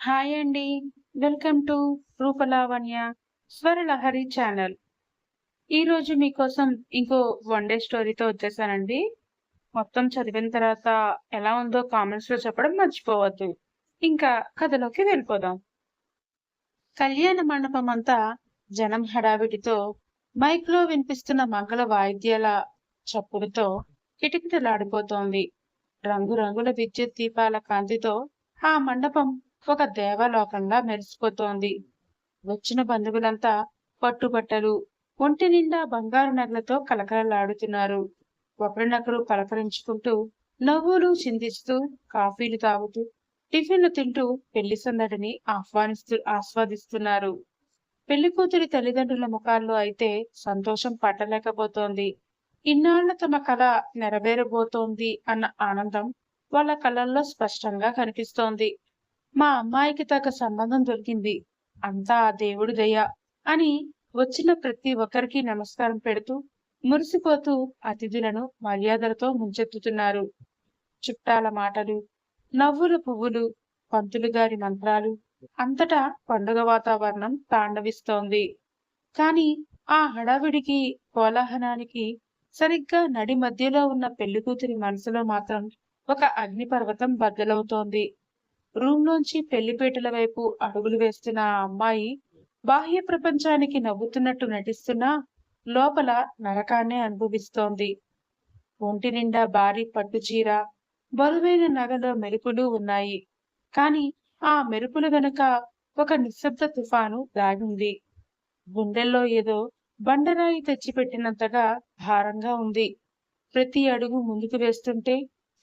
Hi అండి. Welcome to Rupalavanya Swaralahari channel. ఈరోజు మీకోసం ఇంకో వన్ డే స్టోరీతో వచ్చేసానండి. మొత్తం చదివిన తర్వాత ఎలా ఉందో కామెంట్స్‌లో చెప్పడం మర్చిపోవద్దు. ఇంకా కథలోకి వెళ్ళిపోదాం. కళ్యాణ మండపమంతా జనం హడావిడితో, మైక్‌లో వినిపిస్తున్న మంగళ వాయిద్యాల చప్పుడుతో కిటకిటలాడిపోతోంది. రంగురంగుల విద్యుత్ దీపాల కాంతితో ఆ మండపం ఒక దేవలోకంలా మెరిసిపోతోంది. వచ్చిన బంధువులంతా పట్టుబట్టలు, ఒంటి నిండా బంగారు నగలతో కలకలలాడుతున్నారు. ఒకరినొకరు పలకరించుకుంటూ, నవ్వులు చిందిస్తూ, కాఫీలు తాగుతూ, టిఫిన్లు తింటూ పెళ్లి సందడిని ఆస్వాదిస్తున్నారు. పెళ్లి కూతురి తల్లిదండ్రుల ముఖాల్లో అయితే సంతోషం పట్టలేకపోతోంది. ఇన్నాళ్ల తమ కల నెరవేరబోతోంది అన్న ఆనందం వాళ్ళ కళ్ళల్లో స్పష్టంగా కనిపిస్తోంది. మా అమ్మాయికి తగ్గ సంబంధం దొరికింది. అంతా ఆ దేవుడి దయ అని వచ్చిన ప్రతి ఒక్కరికి నమస్కారం పెడుతూ, మురిసిపోతూ అతిథులను మర్యాదలతో ముంచెత్తుతున్నారు. చుట్టాల మాటలు, నవ్వుల పువ్వులు, పంతులు గారి మంత్రాలు అంతటా పండుగ వాతావరణం తాండవిస్తోంది. కానీ ఆ హడావిడికి, కోలాహలానికి సరిగ్గా నడి మధ్యలో ఉన్న పెళ్లికూతురి మనసులో మాత్రం ఒక అగ్నిపర్వతం బద్దలవుతోంది. రూంలోంచి పెళ్లిపీటల వైపు అడుగులు వేస్తున్న ఆ అమ్మాయి బాహ్య ప్రపంచానికి నవ్వుతున్నట్టు నటిస్తున్నా లోపల నరకాన్నే అనుభవిస్తోంది. ఒంటి నిండా భారీ పట్టుచీర, బరువైన నగల మెరుపులు ఉన్నాయి. కాని ఆ మెరుపుల వెనుక ఒక నిశ్శబ్ద తుఫాను దాగుంది. గుండెల్లో ఏదో బండరాయి తెచ్చిపెట్టినంతగా భారంగా ఉంది. ప్రతి అడుగు ముందుకు వేస్తుంటే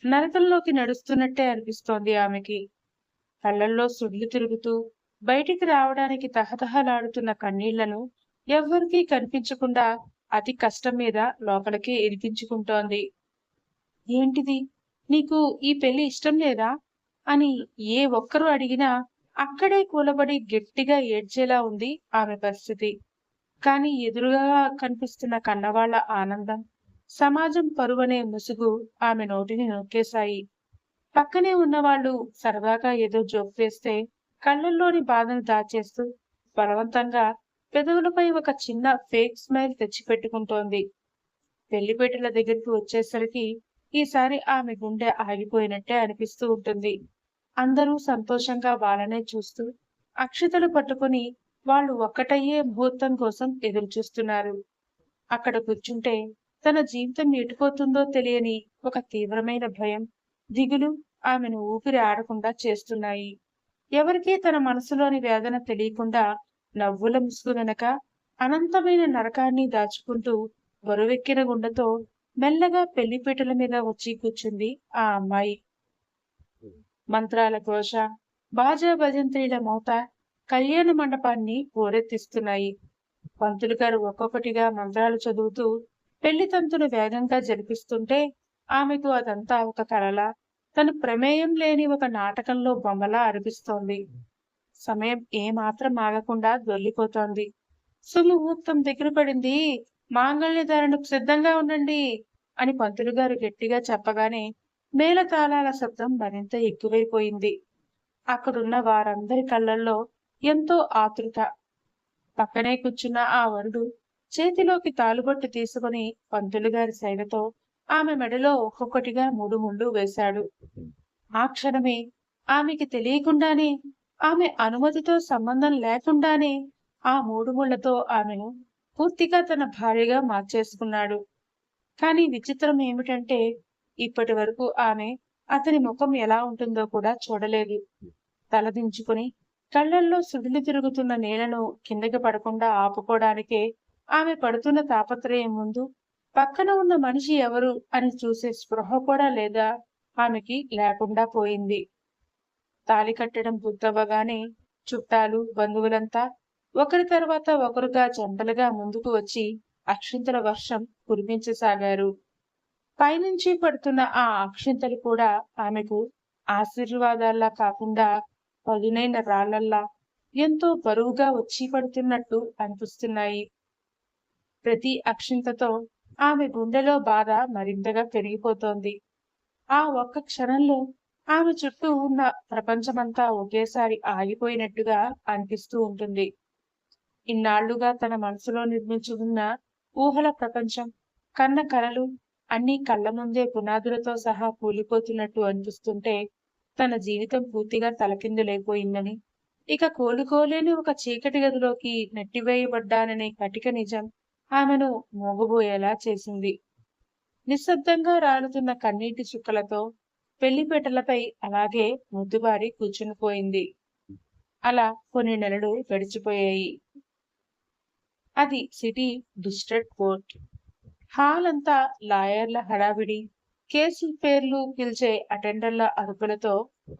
నరకంలోకి నడుస్తున్నట్టే అనిపిస్తోంది ఆమెకి. కళ్ళల్లో సుడులు తిరుగుతూ బయటికి రావడానికి తహతహలాడుతున్న కన్నీళ్లను ఎవ్వరికీ కనిపించకుండా అతి కష్టం మీద లోపలికి ఇరికించుకుంటోంది. ఏంటిది? నీకు ఈ పెళ్లి ఇష్టం లేదా? అని ఏ ఒక్కరు అడిగినా అక్కడే కూలబడి గట్టిగా ఏడ్చేలా ఉంది ఆమె పరిస్థితి. కానీ ఎదురుగా కనిపిస్తున్న కన్నవాళ్ల ఆనందం, సమాజం పరువనే ముసుగు ఆమె నోటిని నొక్కేశాయి. పక్కనే ఉన్నవాళ్ళు సరదాగా ఏదో జోక్ వేస్తే కళ్ళల్లోని బాధను దాచేస్తూ బలవంతంగా పెదవులపై ఒక చిన్న ఫేక్ స్మైల్ తెచ్చిపెట్టుకుంటోంది. పెళ్లిపేటల దగ్గరికి వచ్చేసరికి ఈసారి ఆమె గుండె ఆగిపోయినట్టే అనిపిస్తూ ఉంటుంది. అందరూ సంతోషంగా వాళ్ళనే చూస్తూ అక్షతలు పట్టుకుని వాళ్ళు ఒక్కటయ్యే ముహూర్తం కోసం ఎదురుచూస్తున్నారు. అక్కడ కూర్చుంటే తన జీవితం ఎటుపోతుందో తెలియని ఒక తీవ్రమైన భయం, దిగులు ఆమెను ఊపిరి ఆడకుండా చేస్తున్నాయి. ఎవరికీ తన మనసులోని వేదన తెలియకుండా నవ్వుల ముసుగు వెనక అనంతమైన నరకాన్ని దాచుకుంటూ బరువెక్కిన గుండెతో మెల్లగా పెళ్లిపీటల మీద వచ్చి కూర్చుంది ఆ అమ్మాయి. మంత్రాల ఘోష, బాజా భజంత్రీల మోత కళ్యాణ మండపాన్ని పోరెత్తిస్తున్నాయి. పంతులు గారు ఒక్కొక్కటిగా మంత్రాలు చదువుతూ పెళ్లి తంతును వేగంగా జరిపిస్తుంటే ఆమెకు అదంతా ఒక కలలా, తన ప్రమేయం లేని ఒక నాటకంలో బొమ్మలా అనిపిస్తోంది. సమయం ఏమాత్రం ఆగకుండా దొర్లిపోతోంది. సుముహూర్తం దగ్గర పడింది. మాంగళ్య ధారణకు సిద్ధంగా ఉండండి అని పంతులు గారు గట్టిగా చెప్పగానే మేళతాళాల శబ్దం మరింత ఎక్కువైపోయింది. అక్కడున్న వారందరి కళ్ళల్లో ఎంతో ఆతృత. పక్కనే కూర్చున్న ఆ వరుడు చేతిలోకి తాళుబొట్టు తీసుకుని పంతులు గారి సైగతో ఆమె మెడలో ఒక్కొక్కటిగా 3 ముళ్ళు వేశాడు. ఆ క్షణమే ఆమెకి తెలియకుండానే, ఆమె అనుమతితో సంబంధం లేకుండానే ఆ 3 ముళ్లతో ఆమెను పూర్తిగా తన భార్యగా మార్చేసుకున్నాడు. కానీ విచిత్రం ఏమిటంటే ఇప్పటి వరకు ఆమె అతని ముఖం ఎలా ఉంటుందో కూడా చూడలేదు. తలదించుకుని కళ్ళల్లో సుడులు తిరుగుతున్న నీళ్లను కిందకి పడకుండా ఆపుకోవడానికే ఆమె పడుతున్న తాపత్రయం ముందు పక్కన ఉన్న మనిషి ఎవరు అని చూసే స్పృహ కూడా లేదా ఆమెకి లేకుండా పోయింది. తాళి కట్టడం పూర్తవ్వగానే చుట్టాలు, బంధువులంతా ఒకరి తర్వాత ఒకరుగా జంటలుగా ముందుకు వచ్చి అక్షింతల వర్షం కురిపించసాగారు. పైనుంచి పడుతున్న ఆ అక్షింతలు కూడా ఆమెకు ఆశీర్వాదాల్లా కాకుండా పదునైన రాళ్లల్లా ఎంతో బరువుగా వచ్చి పడుతున్నట్టు అనిపిస్తున్నాయి. ప్రతి అక్షింతతో ఆమె గుండెలో బాధ మరింతగా పెరిగిపోతోంది. ఆ ఒక్క క్షణంలో ఆమె చుట్టూ ఉన్న ప్రపంచమంతా ఒకేసారి ఆగిపోయినట్టుగా అనిపిస్తూ ఉంటుంది. ఇన్నాళ్లుగా తన మనసులో నిర్మించుకున్న ఊహల ప్రపంచం, కన్న కలలు అన్నీ కళ్ళ ముందే పునాదులతో సహా కూలిపోతున్నట్టు అనిపిస్తుంటే తన జీవితం పూర్తిగా తలకిందులైపోయిందని, ఇక కోలుకోలేని ఒక చీకటి గదిలోకి నెట్టివేయబడ్డాననే కటిక నిజం ఆమెను మోగబోయేలా చేసింది. నిశ్శబ్దంగా రాలుతున్న కన్నీటి చుక్కలతో పెళ్లిపీటలపై అలాగే ముద్దుబారి కూర్చునిపోయింది. అలా కొన్ని నెలలు గడిచిపోయాయి. అది సిటీ డిస్ట్రిక్ట్ కోర్ట్. హాల్ అంతా లాయర్ల హడావిడి, కేసుల పేర్లు పిలిచే అటెండర్ల అరుపులతో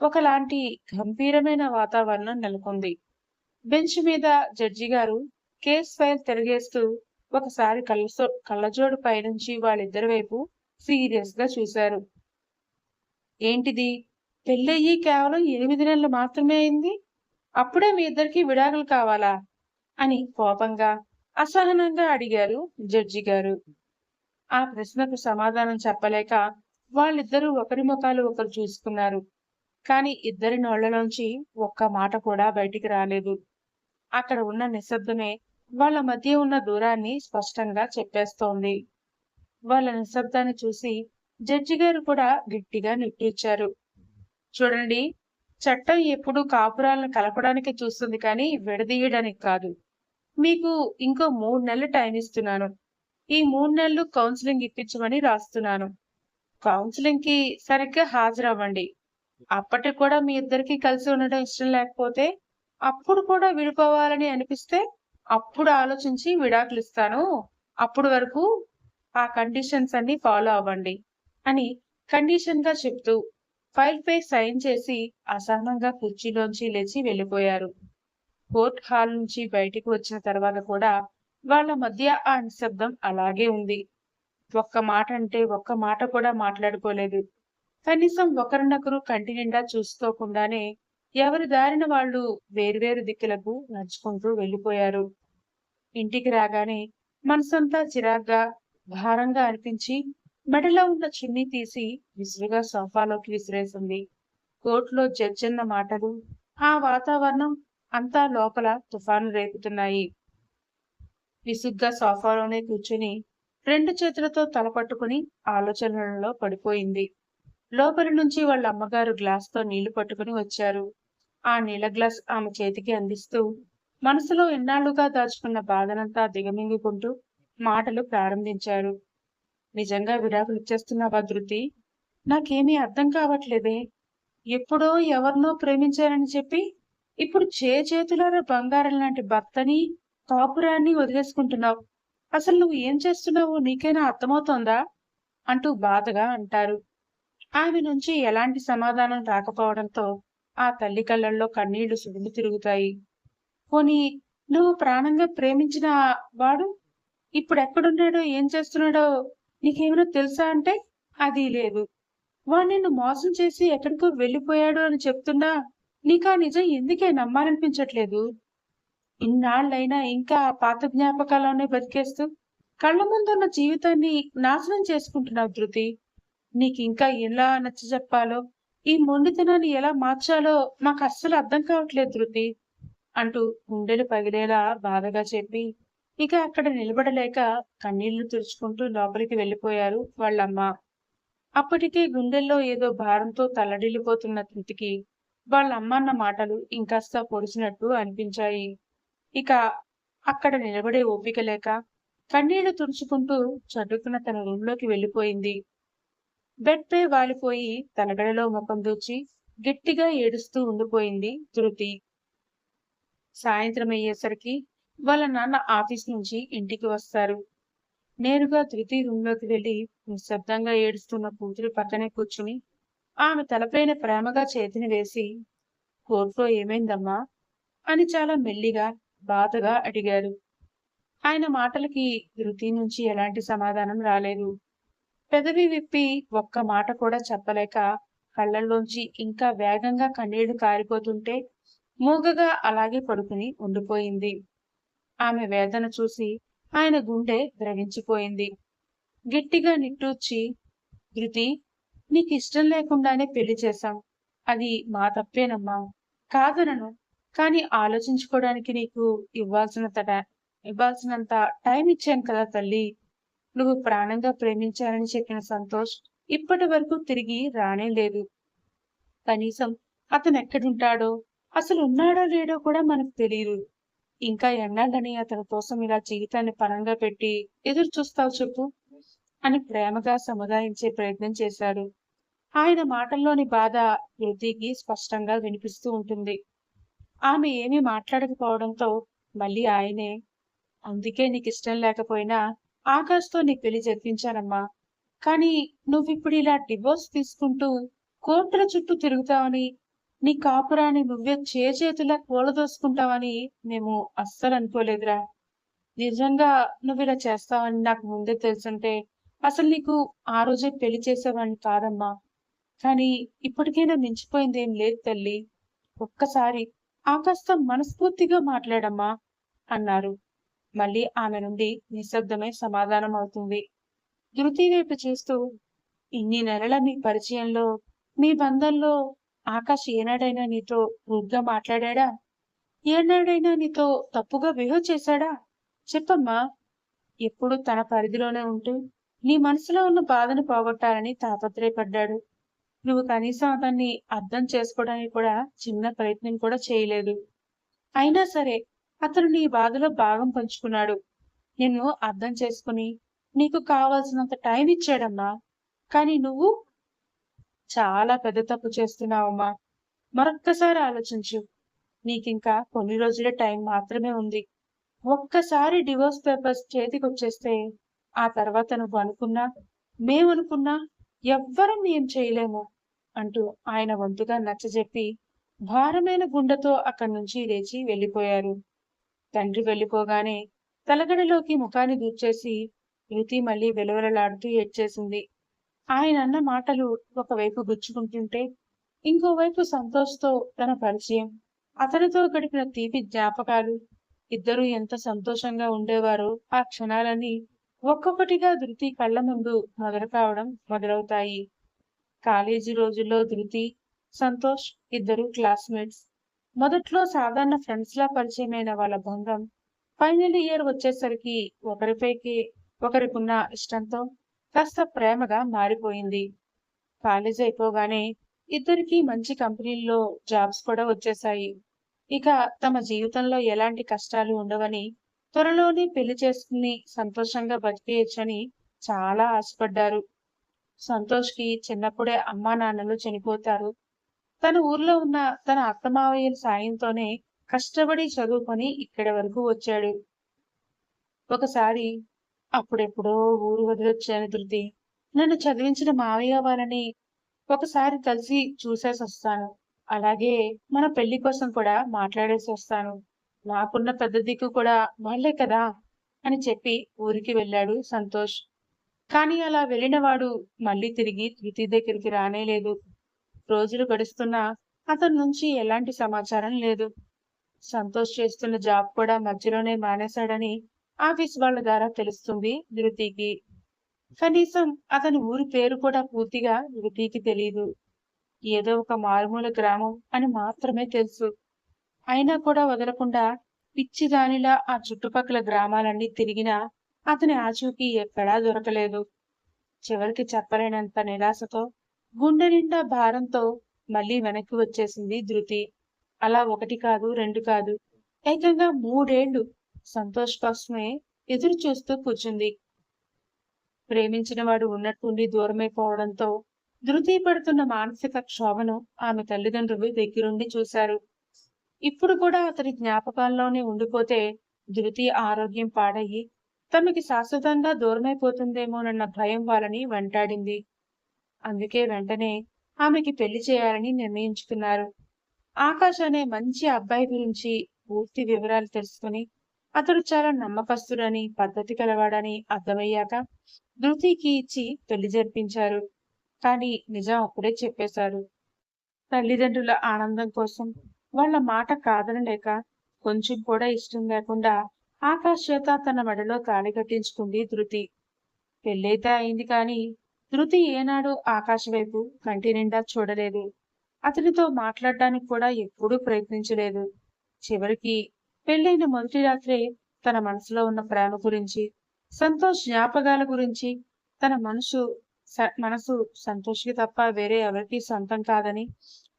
ఒకలాంటి గంభీరమైన వాతావరణం నెలకొంది. బెంచ్ మీద జడ్జి గారు కేస్ ఫైల్ తిరగేస్తూ ఒకసారి కళ్ళజోడు పైనుంచి వాళ్ళిద్దరి వైపు సీరియస్ గా చూశారు. ఏంటిది? పెళ్ళయ్యి కేవలం 8 నెలలు మాత్రమే అయింది. అప్పుడే మీ ఇద్దరికి విడాకులు కావాలా? అని కోపంగా, అసహనంగా అడిగారు జడ్జి గారు. ఆ ప్రశ్నకు సమాధానం చెప్పలేక వాళ్ళిద్దరూ ఒకరి ముఖాలు ఒకరు చూసుకున్నారు. కాని ఇద్దరి నోళ్లలోంచి ఒక్క మాట కూడా బయటికి రాలేదు. అక్కడ ఉన్న నిశ్శబ్దమే వాళ్ళ మధ్య ఉన్న దూరాన్ని స్పష్టంగా చెప్పేస్తోంది. వాళ్ళ నిశ్శబ్దాన్ని చూసి జడ్జి గారు కూడా గట్టిగా నిట్టూర్చారు. చూడండి, చట్టం ఎప్పుడూ కాపురాలను కలపడానికి చూస్తుంది కానీ విడదీయడానికి కాదు. మీకు ఇంకో 3 నెలలు టైం ఇస్తున్నాను. ఈ 3 నెలలు కౌన్సిలింగ్ ఇప్పించమని రాస్తున్నాను. కౌన్సిలింగ్ కి సరిగ్గా హాజరవ్వండి. అప్పటికి కూడా మీ ఇద్దరికి కలిసి ఉండడం ఇష్టం లేకపోతే, అప్పుడు కూడా విడిపోవాలని అనిపిస్తే అప్పుడు ఆలోచించి విడాకులు ఇస్తాను. అప్పుడు వరకు ఆ కండిషన్స్ అన్ని ఫాలో అవ్వండి అని కండిషన్ గా చెప్తూ ఫైల్ పై సైన్ చేసి అసహనంగా కుర్చీలోంచి లేచి వెళ్లిపోయారు. కోర్ట్ హాల్ నుంచి బయటికి వచ్చిన తర్వాత కూడా వాళ్ళ మధ్య ఆ నిశ్శబ్దం అలాగే ఉంది. ఒక్క మాట అంటే ఒక్క మాట కూడా మాట్లాడుకోలేదు. కనీసం ఒకరినొకరు కంటి నిండా చూసుకోకుండానే ఎవరి దారిన వాళ్ళు వేర్వేరు దిక్కులకు నడుచుకుంటూ వెళ్లిపోయారు. ఇంటికి రాగానే మనసంతా చిరాగ్గా, భారంగా అనిపించి మెడలో ఉన్న చున్నీ తీసి విసురుగా సోఫాలోకి విసిరేసింది. కోర్టులో జడ్జన్న మాటలు, ఆ వాతావరణం అంతా లోపల తుఫాను రేపుతున్నాయి. విసుగ్గా సోఫాలోనే కూర్చుని 2 చేతులతో తలపట్టుకుని ఆలోచనలలో పడిపోయింది. లోపలి నుంచి వాళ్ళ అమ్మగారు గ్లాస్తో నీళ్లు పట్టుకుని వచ్చారు. ఆ నీళ్ల గ్లాస్ ఆమె చేతికి అందిస్తూ మనసులో ఎన్నాళ్లుగా దాచుకున్న బాధనంతా దిగమింగుకుంటూ మాటలు ప్రారంభించారు. నిజంగా విడాకులు ఇచ్చేస్తున్నావా ధృతి? నాకేమీ అర్థం కావట్లేదే. ఎప్పుడో ఎవరినో ప్రేమించానని చెప్పి ఇప్పుడు చేతులారా బంగారం లాంటి భర్తని, కాపురాన్ని వదిలేసుకుంటున్నావు. అసలు నువ్వు ఏం చేస్తున్నావో నీకైనా అర్థమవుతోందా? అంటూ బాధగా అంటారు. ఆమె నుంచి ఎలాంటి సమాధానం రాకపోవడంతో ఆ తల్లి కళ్ళల్లో కన్నీళ్లు సుడులు తిరుగుతాయి. పోనీ నువ్వు ప్రాణంగా ప్రేమించిన వాడు ఇప్పుడెక్కడున్నాడో, ఏం చేస్తున్నాడో నీకేమైనా తెలుసా అంటే అదీ లేదు. వాడు నిన్ను మోసం చేసి ఎక్కడికో వెళ్ళిపోయాడు అని చెప్తున్నా నీకా నిజం ఎందుకే నమ్మాలనిపించట్లేదు? ఇన్నాళ్ళైనా ఇంకా ఆ పాత జ్ఞాపకాల్లోనే బతికేస్తూ కళ్ళ ముందున్న జీవితాన్ని నాశనం చేసుకుంటున్నావు ధృతి. నీకింకా ఎలా నచ్చజెప్పాలో, ఈ మొండితనాన్ని ఎలా మార్చాలో నాకు అస్సలు అర్థం కావట్లేదు ధృతి అంటూ గుండెలు పగిలేలా బాధగా చెప్పి ఇక అక్కడ నిలబడలేక కన్నీళ్లు తుడుచుకుంటూ లోపలికి వెళ్ళిపోయారు వాళ్ళమ్మ. అప్పటికే గుండెల్లో ఏదో భారంతో తల్లడిల్లిపోతున్న ధృతికి వాళ్ళమ్మ అన్న మాటలు ఇంకాస్త పొడిచినట్టు అనిపించాయి. ఇక అక్కడ నిలబడే ఓపిక లేక కన్నీళ్లు తుడుచుకుంటూ చటుక్కున తన రూంలోకి వెళ్ళిపోయింది. బెడ్ పై వాలిపోయి తలగడలో ముఖం దూచి గట్టిగా ఏడుస్తూ ఉండిపోయింది ధృతి. సాయంత్రం అయ్యేసరికి వాళ్ళ నాన్న ఆఫీస్ నుంచి ఇంటికి వస్తారు. నేరుగా ధృతి రూంలోకి వెళ్లి నిశ్శబ్దంగా ఏడుస్తున్న కూతురి పక్కనే కూర్చుని ఆమె తలపైన ప్రేమగా చేతిని వేసి, కోర్టులో ఏమైందమ్మా అని చాలా మెల్లిగా, బాధగా అడిగారు. ఆయన మాటలకి ధృతి నుంచి ఎలాంటి సమాధానం రాలేదు. పెదవి విప్పి ఒక్క మాట కూడా చెప్పలేక కళ్ళల్లోంచి ఇంకా వేగంగా కన్నీళ్లు కారిపోతుంటే మూగగా అలాగే పడుకుని ఉండిపోయింది. ఆమె వేదన చూసి ఆయన గుండె ద్రవించిపోయింది. గట్టిగా నిట్టూర్చి, ధృతి, నీకిష్టం లేకుండానే పెళ్లి చేశాం. అది మా తప్పేనమ్మా. కాదనను. కానీ ఆలోచించుకోవడానికి నీకు ఇవ్వాల్సినంత టై ఇవ్వాల్సినంత టైం ఇచ్చాను కదా తల్లీ! నువ్వు ప్రాణంగా ప్రేమించాలని చెప్పిన సంతోష్ ఇప్పటి వరకు తిరిగి రానే లేదు. కనీసం అతనెక్కడుంటాడో, అసలు ఉన్నాడో లేడో కూడా మనకు తెలీదు. ఇంకా ఎన్నాళ్ళని అతని కోసం ఇలా జీవితాన్ని పణంగా పెట్టి ఎదురు చూస్తావు చెప్పు? అని ప్రేమగా సముదాయించే ప్రయత్నం చేశాడు. ఆయన మాటల్లోని బాధ ధృతికి స్పష్టంగా వినిపిస్తూ ఉంటుంది. ఆమె ఏమీ మాట్లాడకపోవడంతో మళ్ళీ ఆయనే, అందుకే నీకిష్టం లేకపోయినా ఆకాష్‌తో నీ పెళ్లి జరిపించానమ్మా. కానీ నువ్విప్పుడు ఇలా డివోర్స్ తీసుకుంటూ కోర్టుల చుట్టూ తిరుగుతావని, నీ కాపురాన్ని నువ్వే చేజేతులా కూలదోసుకుంటావని మేము అస్సలనుకోలేదురా. నిజంగా నువ్విలా చేస్తావని నాకు ముందే తెలుసుంటే అసలు నీకు ఆ రోజే పెళ్లి చేసేవాడిని కాదమ్మా. కానీ ఇప్పటికైనా మించిపోయిందేం లేదు తల్లి. ఒక్కసారి ఆకాష్‌తో మనస్ఫూర్తిగా మాట్లాడమ్మా అన్నారు. మళ్ళీ ఆమె నుండి నిశ్శబ్దమే సమాధానం అవుతుంది. ధృతి వైపు చూస్తూ, ఇన్ని నెలల మీ పరిచయంలో, మీ బంధంలో ఆకాష్ ఏనాడైనా నీతో రూడ్‌గా మాట్లాడాడా? ఏనాడైనా నీతో తప్పుగా బిహేవ్ చేశాడా? చెప్పమ్మా. ఎప్పుడూ తన పరిధిలోనే ఉంటూ, నీ మనసులో ఉన్న బాధను పోగొట్టాలని తాపత్రయపడ్డాడు. నువ్వు కనీసం అతన్ని అర్థం చేసుకోవడానికి కూడా చిన్న ప్రయత్నం కూడా చేయలేదు. అయినా సరే అతను నీ బాధలో భాగం పంచుకున్నాడు. నిన్ను అర్థం చేసుకుని నీకు కావాల్సినంత టైం ఇచ్చాడమ్మా. కానీ నువ్వు చాలా పెద్ద తప్పు చేస్తున్నావమ్మా. మరొక్కసారి ఆలోచించు. నీకింకా కొన్ని రోజులే టైం మాత్రమే ఉంది. ఒక్కసారి డివోర్స్ పేపర్స్ చేతికొచ్చేస్తే ఆ తర్వాత నువ్వు అనుకున్నా, మేమనుకున్నా ఎవ్వరం ఏం చేయలేము అంటూ ఆయన వంతుగా నచ్చజెప్పి భారమైన గుండెతో అక్కడి నుంచి లేచి వెళ్ళిపోయారు. తండ్రి వెళ్ళిపోగానే తలగడలోకి ముఖాన్ని దూర్చేసి ధృతి మళ్ళీ వెలవెలలాడుతూ ఏడ్చేసింది. ఆయనన్న మాటలు ఒకవైపు గుచ్చుకుంటుంటే, ఇంకోవైపు సంతోష్‌తో తన పరిచయం, అతనితో గడిపిన తీపి జ్ఞాపకాలు, ఇద్దరూ ఎంత సంతోషంగా ఉండేవారో ఆ క్షణాలన్నీ ఒక్కొక్కటిగా ధృతి కళ్ళ ముందు మొదలు కావడం మొదలవుతాయి. కాలేజీ రోజుల్లో ధృతి, సంతోష్ ఇద్దరూ క్లాస్‌మేట్స్. మొదట్లో సాధారణ ఫ్రెండ్స్‌లా పరిచయమైన వాళ్ళ బంధం ఫైనల్ ఇయర్ వచ్చేసరికి ఒకరిపైకి ఒకరికున్న ఇష్టంతో కాస్త ప్రేమగా మారిపోయింది. కాలేజీ అయిపోగానే ఇద్దరికీ మంచి కంపెనీల్లో జాబ్స్ కూడా వచ్చేశాయి. ఇక తమ జీవితంలో ఎలాంటి కష్టాలు ఉండవని, త్వరలోనే పెళ్లి చేసుకుని సంతోషంగా బతికేయొచ్చని చాలా ఆశపడ్డారు. సంతోష్‌కి చిన్నప్పుడే అమ్మానాన్నలు చనిపోతారు. తన ఊర్లో ఉన్న తన అత్తమావయ్యల సాయంతోనే కష్టపడి చదువుకొని ఇక్కడి వరకు వచ్చాడు. ఒకసారి అప్పుడెప్పుడో ఊరు వదిలొచ్చాను ధృతి. నన్ను చదివించిన మావయ్య వాళ్ళని ఒకసారి కలిసి చూసేసొస్తాను. అలాగే మన పెళ్లి కోసం కూడా మాట్లాడేసొస్తాను. నాకున్న పెద్ద దిక్కు కూడా వాళ్ళే కదా! అని చెప్పి ఊరికి వెళ్ళాడు సంతోష్. కానీ అలా వెళ్ళినవాడు మళ్ళీ తిరిగి ధృతి దగ్గరికి రానేలేదు. రోజులు గడుస్తున్నా అతని నుంచి ఎలాంటి సమాచారం లేదు. సంతోష్ చేస్తున్న జాబ్ కూడా మధ్యలోనే మానేశాడని ఆఫీస్ వాళ్ళ ద్వారా తెలుస్తుంది ధృతికి. కనీసం అతని ఊరి పేరు కూడా పూర్తిగా ధృతికి తెలీదు. ఏదో ఒక మారుమూల గ్రామం అని మాత్రమే తెలుసు. అయినా కూడా వదలకుండా పిచ్చిదానిలా ఆ చుట్టుపక్కల గ్రామాలన్నీ తిరిగినా అతని ఆచూకీ ఎక్కడా దొరకలేదు. చివరికి చెప్పలేనంత నిరాశతో, గుండె నిండా భారంతో మళ్ళీ వెనక్కి వచ్చేసింది ధృతి. అలా ఒకటి కాదు, రెండు కాదు. ఏకంగా 3 ఏళ్లు సంతోష్ కోసమే ఎదురు చూస్తూ కూర్చుంది. ప్రేమించిన వాడు ఉన్నట్టుండి దూరమైపోవడంతో ధృతి పడుతున్న మానసిక క్షోభను ఆమె తల్లిదండ్రులు దగ్గరుండి చూశారు. ఇప్పుడు కూడా అతని జ్ఞాపకాల్లోనే ఉండిపోతే ధృతి ఆరోగ్యం పాడయి తమకి శాశ్వతంగా దూరమైపోతుందేమోనన్న భయం వాళ్ళని వెంటాడింది. అందుకే వెంటనే ఆమెకి పెళ్లి చేయాలని నిర్ణయించుకున్నారు. ఆకాష్ అనే మంచి అబ్బాయి గురించి పూర్తి వివరాలు తెలుసుకుని అతడు చాలా నమ్మకస్తుడని, పద్ధతి కలవాడని అర్థమయ్యాక ధృతికి ఇచ్చి పెళ్లి జరిపించారు. కానీ నిజం అప్పుడే చెప్పేశారు. తల్లిదండ్రుల ఆనందం కోసం వాళ్ళ మాట కాదనలేక కొంచెం కూడా ఇష్టం లేకుండా ఆకాష్ చేత తన మెడలో తాళి కట్టించుకుంది ధృతి. పెళ్ళైతే అయింది కానీ ధృతి ఏనాడు ఆకాష్ వైపు కంటి నిండా చూడలేదు. అతనితో మాట్లాడడానికి కూడా ఎప్పుడూ ప్రయత్నించలేదు. చివరికి పెళ్ళైన మొదటి రాత్రే తన మనసులో ఉన్న ప్రేమ గురించి, సంతోష్ జ్ఞాపకాల గురించి, తన మనసు సంతోష్‌కి తప్ప వేరే ఎవరికీ సొంతం కాదని,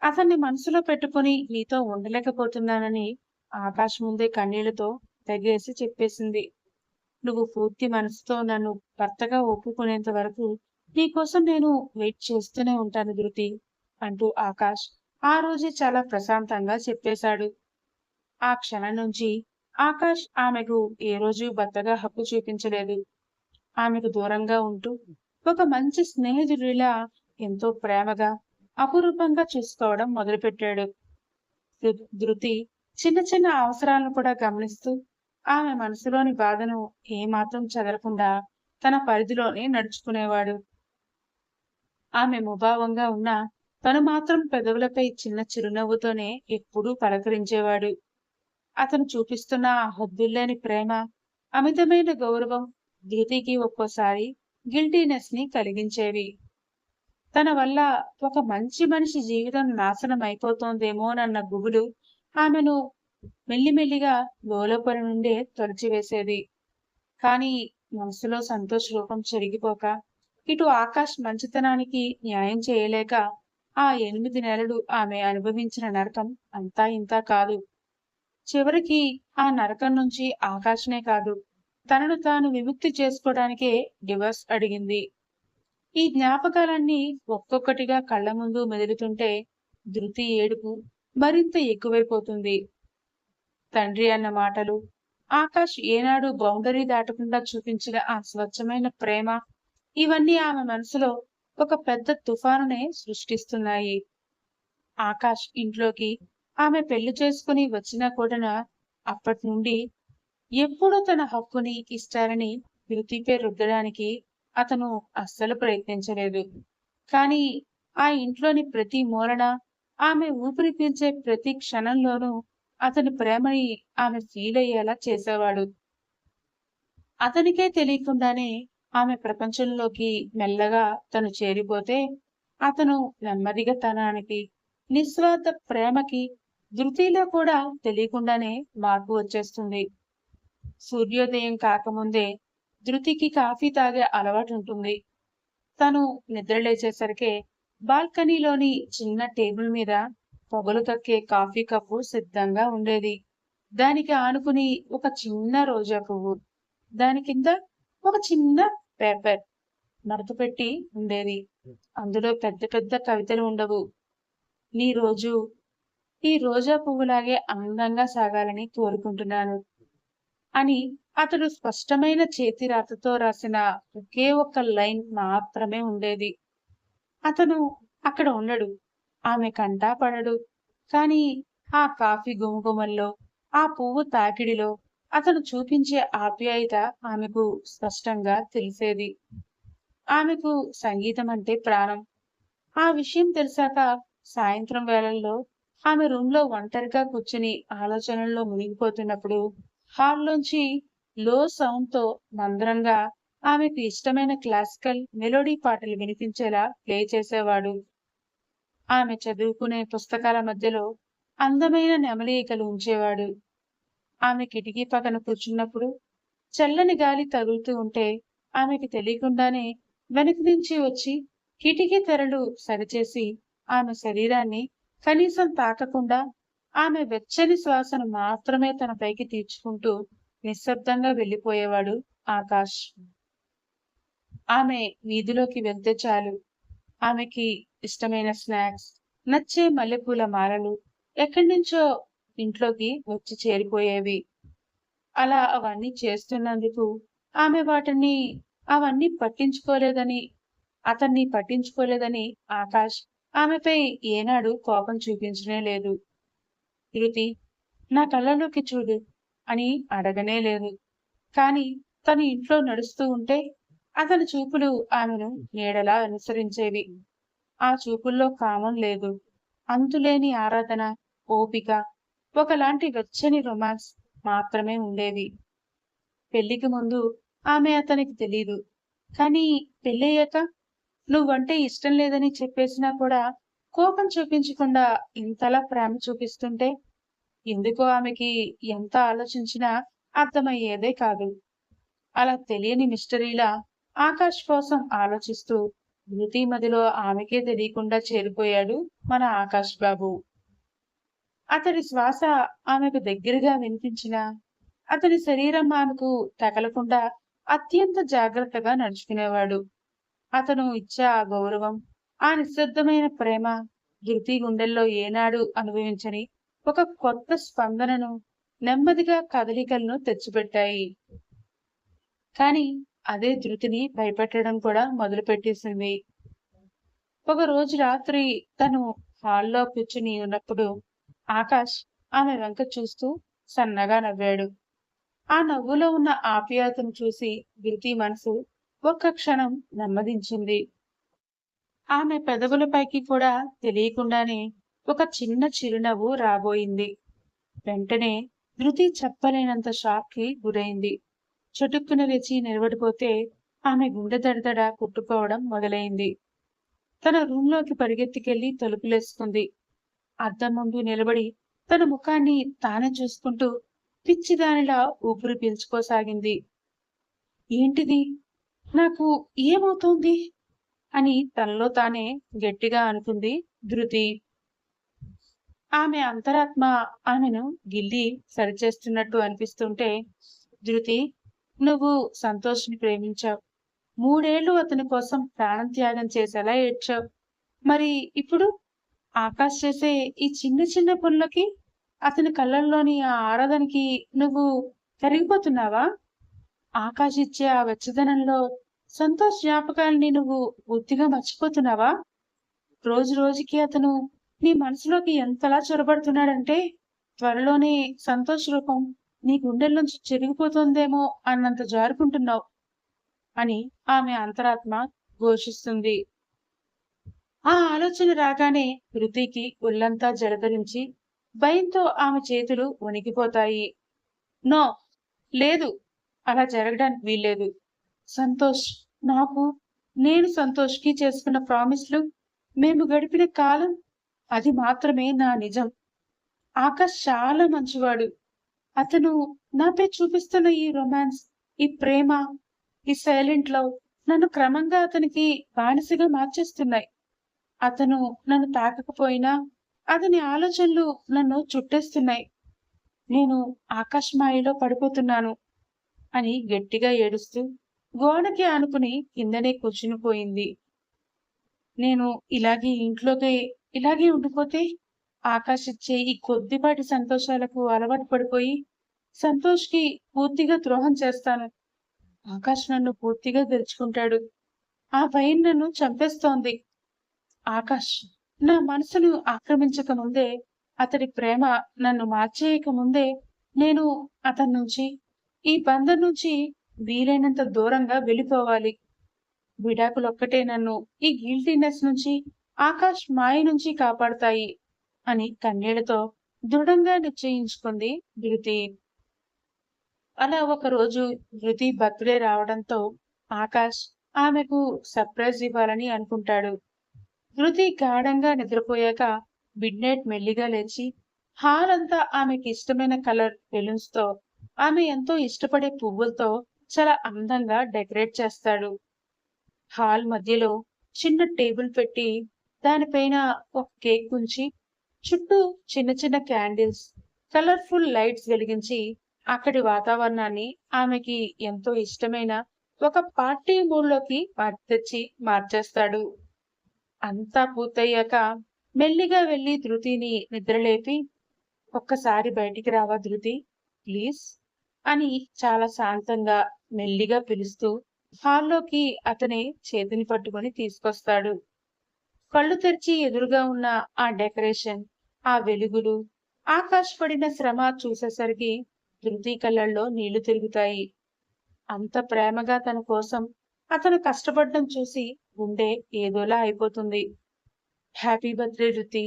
అతన్ని మనసులో పెట్టుకొని నీతో ఉండలేకపోతున్నానని ఆకాష్ ముందే కన్నీళ్లతో తెగేసి చెప్పేసింది. నువ్వు పూర్తి మనసుతో నన్ను భర్తగా ఒప్పుకునేంత వరకు నీకోసం నేను వెయిట్ చేస్తూనే ఉంటాను ధృతి అంటూ ఆకాష్ ఆ రోజే చాలా ప్రశాంతంగా చెప్పేశాడు. ఆ క్షణం నుంచి ఆకాష్ ఆమెకు ఏ రోజు భర్తగా హక్కు చూపించలేదు. ఆమెకు దూరంగా ఉంటూ ఒక మంచి స్నేహితుడిలా ఎంతో ప్రేమగా, అపురూపంగా చూసుకోవడం మొదలుపెట్టాడు. ధృతి చిన్న చిన్న అవసరాలను కూడా గమనిస్తూ ఆమె మనసులోని బాధను ఏమాత్రం చెదరకుండా తన పరిధిలోనే నడుచుకునేవాడు. ఆమె ముభావంగా ఉన్నా తను మాత్రం పెదవులపై చిన్న చిరునవ్వుతోనే ఎప్పుడూ పలకరించేవాడు. అతను చూపిస్తున్న ఆ హద్దుల్లేని ప్రేమ, అమితమైన గౌరవం ధృతికి ఒక్కోసారి గిల్టీనెస్ ని కలిగించేవి. తన వల్ల ఒక మంచి మనిషి జీవితం నాశనం అయిపోతోందేమోనన్న గుబులు ఆమెను మెల్లిమెల్లిగా లోలోపల నుండే తొలచివేసేది. కానీ మనసులో సంతోష్ రూపం చెరిగిపోక, ఇటు ఆకాష్ మంచితనానికి న్యాయం చేయలేక ఆ 8 నెలలు ఆమె అనుభవించిన నరకం అంతా ఇంతా కాదు. చివరికి ఆ నరకం నుంచి ఆకాష్నే కాదు, తనను తాను విముక్తి చేసుకోవడానికే డివోర్స్ అడిగింది. ఈ జ్ఞాపకాలన్నీ ఒక్కొక్కటిగా కళ్ళ ముందు మెదులుతుంటే ధృతి ఏడుపు మరింత ఎక్కువైపోతుంది. తండ్రి అన్న మాటలు, ఆకాష్ ఏనాడు బౌండరీ దాటకుండా చూపించిన ఆ స్వచ్ఛమైన ప్రేమ, ఇవన్నీ ఆమె మనసులో ఒక పెద్ద తుఫానునే సృష్టిస్తున్నాయి. ఆకాష్ ఇంట్లోకి ఆమె పెళ్లి చేసుకుని వచ్చినా కూడా అప్పటి నుండి ఎప్పుడూ తన హక్కుని, ఇష్టాలని ధృతిపై రుద్దడానికి అతను అస్సలు ప్రయత్నించలేదు. కానీ ఆ ఇంట్లోని ప్రతి మూలన, ఆమె ఊపిరి పీల్చే ప్రతి క్షణంలోనూ అతని ప్రేమని ఆమె ఫీల్ అయ్యేలా చేసేవాడు. అతనికే తెలియకుండానే ఆమె ప్రపంచంలోకి మెల్లగా తను చేరిపోతే, అతను నెమ్మదిగా తనానికి, నిస్వార్థ ప్రేమకి, ధృతిలో కూడా తెలియకుండానే మార్పు వచ్చేస్తుంది. సూర్యోదయం కాకముందే ధృతికి కాఫీ తాగే అలవాటుంటుంది. తను నిద్రలేచేసరికే బాల్కనీలోని చిన్న టేబుల్ మీద పొగలు కక్కే కాఫీ కప్పు సిద్ధంగా ఉండేది. దానికి ఆనుకుని ఒక చిన్న రోజా పువ్వు, దాని కింద ఒక చిన్న పేపర్ మడత పెట్టి ఉండేది. అందులో పెద్ద పెద్ద కవితలు ఉండవు. నీ రోజు ఈ రోజా పువ్వులాగే అందంగా సాగాలని కోరుకుంటున్నాను అని అతడు స్పష్టమైన చేతి రాతతో రాసిన ఒకే ఒక్క లైన్ మాత్రమే ఉండేది. అతను అక్కడ ఉండడు, ఆమె కంటా పడడు. కానీ ఆ కాఫీ గుమగుమల్లో, ఆ పువ్వు తాకిడిలో అతను చూపించే ఆప్యాయత ఆమెకు స్పష్టంగా తెలిసేది. ఆమెకు సంగీతం అంటే ప్రాణం. ఆ విషయం తెలిసాక సాయంత్రం వేళల్లో ఆమె రూంలో ఒంటరిగా కూర్చుని ఆలోచనల్లో మునిగిపోతున్నప్పుడు హాల్లోంచి లో సౌండ్తో మంద్రంగా ఆమెకు ఇష్టమైన క్లాసికల్ మెలోడీ పాటలు వినిపించేలా ప్లే చేసేవాడు. ఆమె చదువుకునే పుస్తకాల మధ్యలో అందమైన నెమలికలు ఉంచేవాడు. ఆమె కిటికీ పక్కన కూర్చున్నప్పుడు చల్లని గాలి తగులుతూ ఉంటే ఆమెకి తెలియకుండానే వెనక నుంచి వచ్చి కిటికీ తెరలు సరిచేసి ఆమె శరీరాన్ని కనీసం తాకకుండా ఆమె వెచ్చని శ్వాసను మాత్రమే తన పైకి తీర్చుకుంటూ నిశ్శబ్దంగా వెళ్ళిపోయేవాడు ఆకాష్. ఆమె వీధిలోకి వెళ్తే చాలు, ఆమెకి ఇష్టమైన స్నాక్స్, నచ్చే మల్లెపూల మాలలు ఎక్కడి నుంచో ఇంట్లోకి వచ్చి చేరిపోయేవి. అలా అవన్నీ చేస్తున్నందుకు ఆమె అవన్నీ అతన్ని పట్టించుకోలేదని ఆకాష్ ఆమెపై ఏనాడు కోపం చూపించనే లేదు. ధృతి, నా కళ్ళలోకి చూడు అని అడగనే లేదు. కానీ తను ఇంట్లో నడుస్తూ ఉంటే అతని చూపులు ఆమెను నీడలా అనుసరించేవి. ఆ చూపుల్లో కామం లేదు, అంతులేని ఆరాధన, ఓపిక, ఒకలాంటి వెచ్చని రొమాన్స్ మాత్రమే ఉండేవి. పెళ్లికి ముందు ఆమె అతనికి తెలీదు. కానీ పెళ్ళయ్యాక నువ్వంటే ఇష్టం లేదని చెప్పేసినా కూడా కోపం చూపించకుండా ఇంతలా ప్రేమ చూపిస్తుంటే ఎందుకో ఆమెకి ఎంత ఆలోచించినా అర్థమయ్యేదే కాదు. అలా తెలియని మిస్టరీలా ఆకాష్ కోసం ఆలోచిస్తూ ధృతి మదిలో ఆమెకే తెలియకుండా చేరిపోయాడు మన ఆకాష్ బాబు. అతడి శ్వాస ఆమెకు దగ్గరగా వినిపించినా అతని శరీరం ఆమెకు తగలకుండా అత్యంత జాగ్రత్తగా నడుచుకునేవాడు. అతను ఇచ్చే ఆ గౌరవం, ఆ నిశ్శబ్దమైన ప్రేమ ధృతి గుండెల్లో ఏనాడు అనుభవించని ఒక కొత్త స్పందనను, నెమ్మదిగా కదలికలను తెచ్చిపెట్టాయి. కాని అదే ధృతిని భయపెట్టడం కూడా మొదలుపెట్టేసింది. ఒక రోజు రాత్రి తను హాల్లో కూర్చుని ఉన్నప్పుడు ఆకాష్ ఆమె వెంక చూస్తూ సన్నగా నవ్వాడు. ఆ నవ్వులో ఉన్న ఆప్యాయతను చూసి ధృతి మనసు ఒక్క క్షణం నెమ్మదించింది. ఆమె పెదవులపైకి కూడా తెలియకుండానే ఒక చిన్న చిరునవ్వు రాబోయింది. వెంటనే ధృతి చెప్పలేనంత షాక్ కి గురైంది. చటుక్కున లేచి నిలబడిపోతే ఆమె గుండె దడదడ కొట్టుకోవడం మొదలైంది. తన రూంలోకి పరిగెత్తికెళ్లి తలుపులేసుకుంది. అద్దం ముందు నిలబడి తన ముఖాన్ని తానే చూసుకుంటూ పిచ్చిదానిలా ఊపిరి పీల్చుకోసాగింది. ఏంటిది? నాకు ఏమవుతోంది? అని తనలో తానే గట్టిగా అనుకుంది ధృతి. ఆమె అంతరాత్మ ఆమెను గిల్లి సరిచేస్తున్నట్టు అనిపిస్తుంటే, ధృతి, నువ్వు సంతోష్ని ప్రేమించావు. 3 ఏళ్లు అతని కోసం ప్రాణం త్యాగం చేసేలా ఏడ్చావు. మరి ఇప్పుడు ఆకాష్ చేసే ఈ చిన్న చిన్న పనులకి, అతని కళ్ళల్లోని ఆ ఆరాధనకి నువ్వు కరిగిపోతున్నావా? ఆకాష్ ఇచ్చే ఆ వెచ్చదనంలో సంతోష్ జ్ఞాపకాల్ని నువ్వు పూర్తిగా మర్చిపోతున్నావా? రోజు రోజుకి అతను నీ మనసులోకి ఎంతలా చొరబడుతున్నాడంటే త్వరలోనే సంతోష్ రూపం నీ గుండెల నుంచి చెరిగిపోతుందేమో అన్నంత జారుకుంటున్నావు అని ఆమె అంతరాత్మ ఘోషిస్తుంది. ఆ ఆలోచన రాగానే ధృతికి ఒళ్ళంతా జలధరించి భయంతో ఆమె చేతులు వణికిపోతాయి. నో, లేదు, అలా జరగడానికి వీల్లేదు. సంతోష్, నాకు, నేను సంతోష్కి చేసుకున్న ప్రామిస్లు, మేము గడిపిన కాలం, అది మాత్రమే నా నిజం. ఆకాష్ చాలా మంచివాడు. అతను నాపై చూపిస్తున్న ఈ రొమాన్స్, ఈ ప్రేమ, ఈ సైలెంట్ లవ్ నన్ను క్రమంగా అతనికి బానిసగా మార్చేస్తున్నాయి. అతను నన్ను తాకకపోయినా అతని ఆలోచనలు నన్ను చుట్టేస్తున్నాయి. నేను ఆకాష్ మాయలో పడిపోతున్నాను అని గట్టిగా ఏడుస్తూ గోడకి ఆనుకుని కిందనే కూర్చునిపోయింది. నేను ఇలాగే ఉండిపోతే ఆకాష్ ఇచ్చే ఈ కొద్దిపాటి సంతోషాలకు అలవాటు పడిపోయి సంతోష్కి పూర్తిగా ద్రోహం చేస్తాను. ఆకాష్ నన్ను పూర్తిగా తెరుచుకుంటాడు. ఆ భయం నన్ను చంపేస్తోంది. ఆకాష్ నా మనసును ఆక్రమించక ముందే, అతడి ప్రేమ నన్ను మార్చేయక ముందే నేను అతని నుంచి, ఈ బంధం నుంచి వీలైనంత దూరంగా వెళ్ళిపోవాలి. విడాకులొక్కటే నన్ను ఈ గిల్టీనెస్ నుంచి, ఆకాష్ మాయ నుంచి కాపాడతాయి అని కన్నీళ్లతో దృఢంగా నిశ్చయించుకుంది ధృతి. అలా ఒకరోజు ధృతి బర్త్డే రావడంతో ఆకాష్ ఆమెకు సర్ప్రైజ్ ఇవ్వాలని అనుకుంటాడు. ధృతి గాఢంగా నిద్రపోయాక మిడ్ నైట్ మెల్లిగా లేచి హాల్ అంతా ఆమెకి ఇష్టమైన కలర్ బెలూన్స్ తో, ఆమె ఎంతో ఇష్టపడే పువ్వులతో చాలా అందంగా డెకరేట్ చేస్తాడు. హాల్ మధ్యలో చిన్న టేబుల్ పెట్టి దానిపైన ఒక కేక్ ఉంచి చుట్టూ చిన్న చిన్న క్యాండిల్స్, కలర్ఫుల్ లైట్స్ వెలిగించి అక్కడి వాతావరణాన్ని ఆమెకి ఎంతో ఇష్టమైన ఒక పార్టీ మూడ్లోకి తెచ్చి మార్చేస్తాడు. అంతా పూర్తయ్యాక మెల్లిగా వెళ్లి ధృతిని నిద్రలేపి, ఒక్కసారి బయటికి రావా ధృతి, ప్లీజ్ అని చాలా శాంతంగా మెల్లిగా పిలుస్తూ హాల్లోకి అతనే చేతిని పట్టుకొని తీసుకొస్తాడు. కళ్ళు తెరిచి ఎదురుగా ఉన్న ఆ డెకరేషన్, ఆ వెలుగులు, ఆకాశ్ పడిన శ్రమ చూసేసరికి ధృతి కళ్ళల్లో నీళ్లు తిరుగుతాయి. అంత ప్రేమగా తన కోసం అతను కష్టపడడం చూసి గుండె ఏదోలా అయిపోతుంది. హ్యాపీ బర్త్డే ధృతి,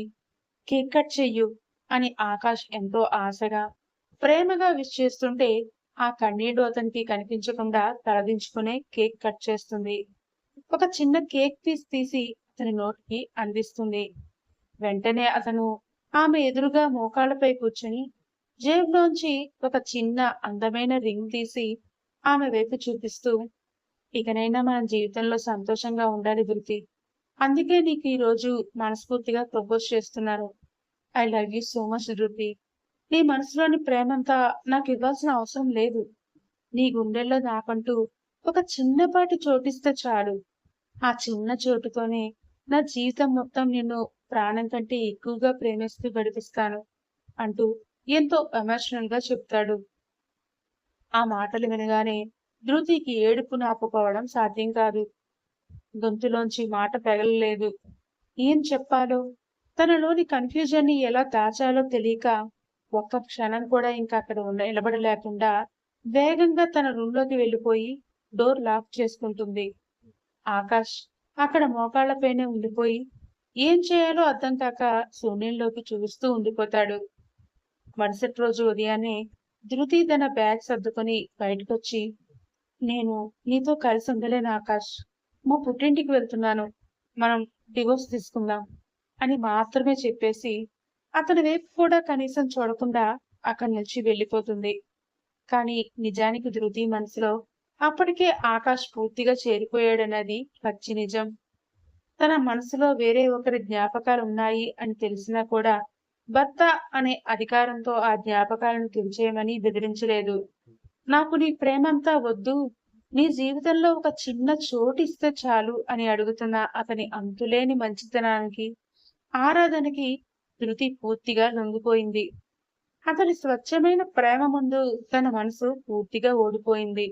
కేక్ కట్ చెయ్యు అని ఆకాష్ ఎంతో ఆశగా ప్రేమగా విష్ చేస్తుంటే ఆ కన్నీళ్లు అతనికి కనిపించకుండా తలదించుకునే కేక్ కట్ చేస్తుంది. ఒక చిన్న కేక్ పీస్ తీసి అతని నోటికి అందిస్తుంది. వెంటనే అతను ఆమె ఎదురుగా మోకాళ్ళపై కూర్చుని జేబులోంచి ఒక చిన్న అందమైన రింగ్ తీసి ఆమె వైపు చూపిస్తూ, ఇకనైనా మన జీవితంలో సంతోషంగా ఉండాలి ధృతి. అందుకే నీకు ఈ రోజు మనస్ఫూర్తిగా ప్రపోజ్ చేస్తున్నాను. I love you so much ధృతి. నీ మనసులోని ప్రేమంతా నాకు ఇవ్వాల్సిన అవసరం లేదు. నీ గుండెల్లో నాకంటూ ఒక చిన్నపాటి చోటిస్తే చాలు. ఆ చిన్న చోటుతోనే నా జీవితం మొత్తం నిన్ను ప్రాణం కంటే ఎక్కువగా ప్రేమిస్తూ గడిపిస్తాను అంటూ ఎంతో ఎమోషనల్ గా చెప్తాడు. ఆ మాటలు వినగానే ధృతికి ఏడుపు ఆపుకోవడం సాధ్యం కాదు. గొంతులోంచి మాట పెగలలేదు. ఏం చెప్పాలో, తనలోని కన్ఫ్యూజన్ ని ఎలా దాచాలో తెలియక ఒక్క క్షణం కూడా ఇంకా అక్కడ నిలబడలేకుండా వేగంగా తన రూంలోకి వెళ్ళిపోయి డోర్ లాక్ చేసుకుంటుంది. ఆకాష్ అక్కడ మోకాళ్లపైనే ఉండిపోయి ఏం చేయాలో అర్థం కాక శూన్యంలోకి చూస్తూ ఉండిపోతాడు. మరుసటి రోజు ఉదయాన్నే ధృతి తన బ్యాగ్ సర్దుకొని బయటకొచ్చి, నేను నీతో కలిసి ఉండలేను ఆకాష్. మా పుట్టింటికి వెళ్తున్నాను. మనం డివోర్స్ తీసుకుందాం అని మాత్రమే చెప్పేసి అతని వైపు కూడా కనీసం చూడకుండా అక్కడి నుంచి వెళ్ళిపోతుంది. కానీ నిజానికి ధృతి మనసులో అప్పటికే ఆకాష్ పూర్తిగా చేరిపోయాడన్నది పచ్చి నిజం. తన మనసులో వేరే ఒకరి జ్ఞాపకాలున్నాయి అని తెలిసినా కూడా భర్త అనే అధికారంతో ఆ జ్ఞాపకాలను తుడిచేయమని బెదిరించలేదు. నాకు నీ ప్రేమంతా వద్దు, నీ జీవితంలో ఒక చిన్న చోటు ఇస్తే చాలు అని అడుగుతున్న అతని అంతులేని మంచితనానికి, ఆరాధనకి ధృతి పూర్తిగా లొంగిపోయింది. అతని స్వచ్ఛమైన ప్రేమ ముందు తన మనసు పూర్తిగా ఓడిపోయింది.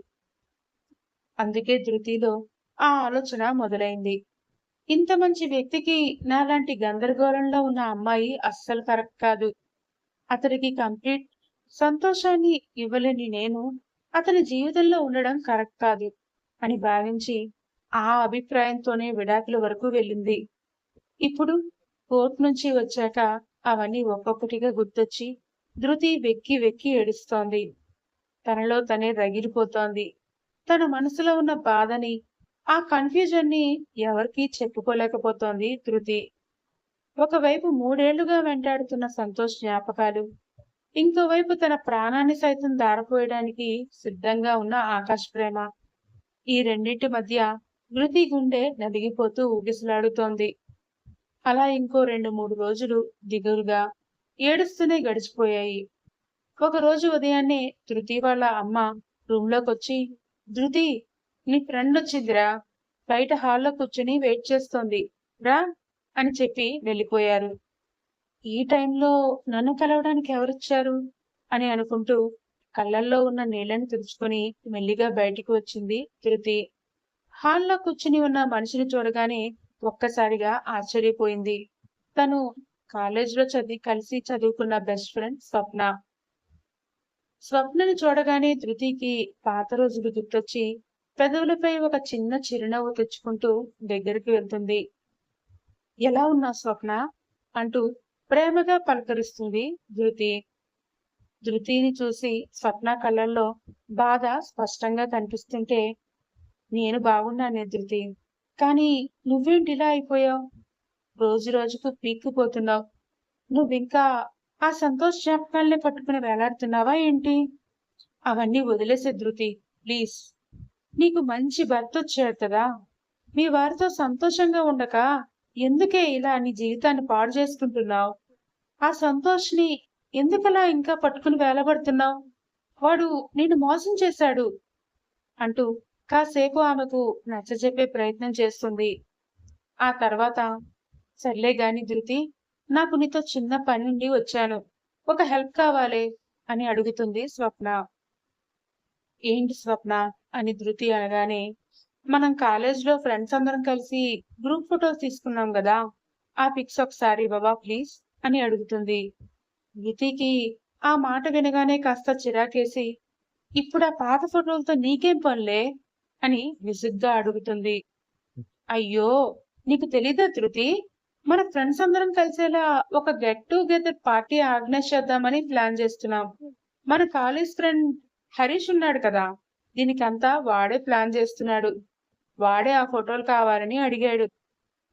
అందుకే ధృతిలో ఆ ఆలోచన మొదలైంది. ఇంత మంచి వ్యక్తికి నాలాంటి గందరగోళంలో ఉన్న అమ్మాయి అస్సలు కరెక్ట్ కాదు. అతడికి కంప్లీట్ సంతోషాన్ని ఇవ్వలేని నేను అతని జీవితంలో ఉండడం కరెక్ట్ కాదు అని భావించి ఆ అభిప్రాయంతోనే విడాకుల వరకు వెళ్ళింది. ఇప్పుడు కోర్టు నుంచి వచ్చాక అవన్నీ ఒక్కొక్కటిగా గుర్తొచ్చి ధృతి వెక్కి వెక్కి ఏడుస్తోంది. తనలో తనే రగిలిపోతోంది. తన మనసులో ఉన్న బాధని, ఆ కన్ఫ్యూజన్ ని ఎవరికీ చెప్పుకోలేకపోతోంది ధృతి. ఒకవైపు 3 ఏళ్లుగా వెంటాడుతున్న సంతోష్ జ్ఞాపకాలు, ఇంకోవైపు తన ప్రాణాన్ని సైతం దారపోయడానికి సిద్ధంగా ఉన్న ఆకాశ్ ప్రేమ. ఈ రెండింటి మధ్య ధృతి గుండె నలిగిపోతూ ఊగిసలాడుతోంది. అలా ఇంకో 2-3 రోజులు దిగులుగా ఏడుస్తూనే గడిచిపోయాయి. ఒకరోజు ఉదయాన్నే ధృతి వాళ్ళ అమ్మ రూంలోకొచ్చి, ధృతి, నీ ఫ్రెండ్ వచ్చిందిరా, బయట హాల్లో కూర్చుని వెయిట్ చేస్తోంది, రా అని చెప్పి వెళ్ళిపోయారు. ఈ టైంలో నన్ను కలవడానికి ఎవరొచ్చారు అని అనుకుంటూ కళ్ళల్లో ఉన్న నీళ్లను తుడుచుకొని మెల్లిగా బయటికి వచ్చింది ధృతి. హాల్లో కూర్చుని ఉన్న మనిషిని చూడగానే ఒక్కసారిగా ఆశ్చర్యపోయింది. తను కాలేజీలో కలిసి చదువుకున్న బెస్ట్ ఫ్రెండ్ స్వప్న. స్వప్నని చూడగానే ధృతికి పాత రోజులు గుర్తొచ్చి పెదవులపై ఒక చిన్న చిరునవ్వు తెచ్చుకుంటూ దగ్గరికి వెళ్తుంది. ఎలా ఉన్నావు స్వప్న అంటూ ప్రేమగా పలకరిస్తుంది ధృతి. ధృతిని చూసి స్వప్న కళ్ళల్లో బాధ స్పష్టంగా కనిపిస్తుంటే, నేను బాగున్నానే ధృతి, కానీ నువ్వేంటిలా అయిపోయావు? రోజు రోజుకు పీక్కుపోతున్నావు. నువ్వింకా ఆ సంతోష్ జ్ఞాపకాల్ని పట్టుకుని వేలాడుతున్నావా ఏంటి? అవన్నీ వదిలేసే ధృతి, ప్లీజ్. నీకు మంచి భర్త వచ్చాడు కదా, మీ వారితో సంతోషంగా ఉండక ఎందుకే ఇలా నీ జీవితాన్ని పాడు చేసుకుంటున్నావు? ఆ సంతోష్ని ఎందుకలా ఇంకా పట్టుకుని వేలబడుతున్నావు? వాడు నిన్ను మోసం చేశాడు అంటూ కాసేపు ఆమెకు నచ్చజెప్పే ప్రయత్నం చేస్తుంది. ఆ తర్వాత, సర్లే గాని ధృతి, నాకు నీతో చిన్న పని నుండి వచ్చాను, ఒక హెల్ప్ కావాలి అని అడుగుతుంది స్వప్న. ఏంటి స్వప్న అని ధృతి అనగానే, మనం కాలేజ్లో ఫ్రెండ్స్ అందరం కలిసి గ్రూప్ ఫోటోస్ తీసుకున్నాం కదా, ఆ పిక్స్ ఒకసారి ఇవ్వవా ప్లీజ్ అని అడుగుతుంది. ధృతికి ఆ మాట వినగానే కాస్త చిరాకేసి, ఇప్పుడు ఆ పాత ఫోటోలతో నీకేం పనులే అని విసుగ్గా అడుగుతుంది. అయ్యో, నీకు తెలీదా ధృతి, మన ఫ్రెండ్స్ అందరం కలిసేలా ఒక గెట్ టుగెదర్ పార్టీ ఆర్గనైజ్ చేద్దామని ప్లాన్ చేస్తున్నాం. మన కాలేజ్ ఫ్రెండ్ హరీష్ ఉన్నాడు కదా, దీనికంతా వాడే ప్లాన్ చేస్తున్నాడు. వాడే ఆ ఫోటోలు కావాలని అడిగాడు.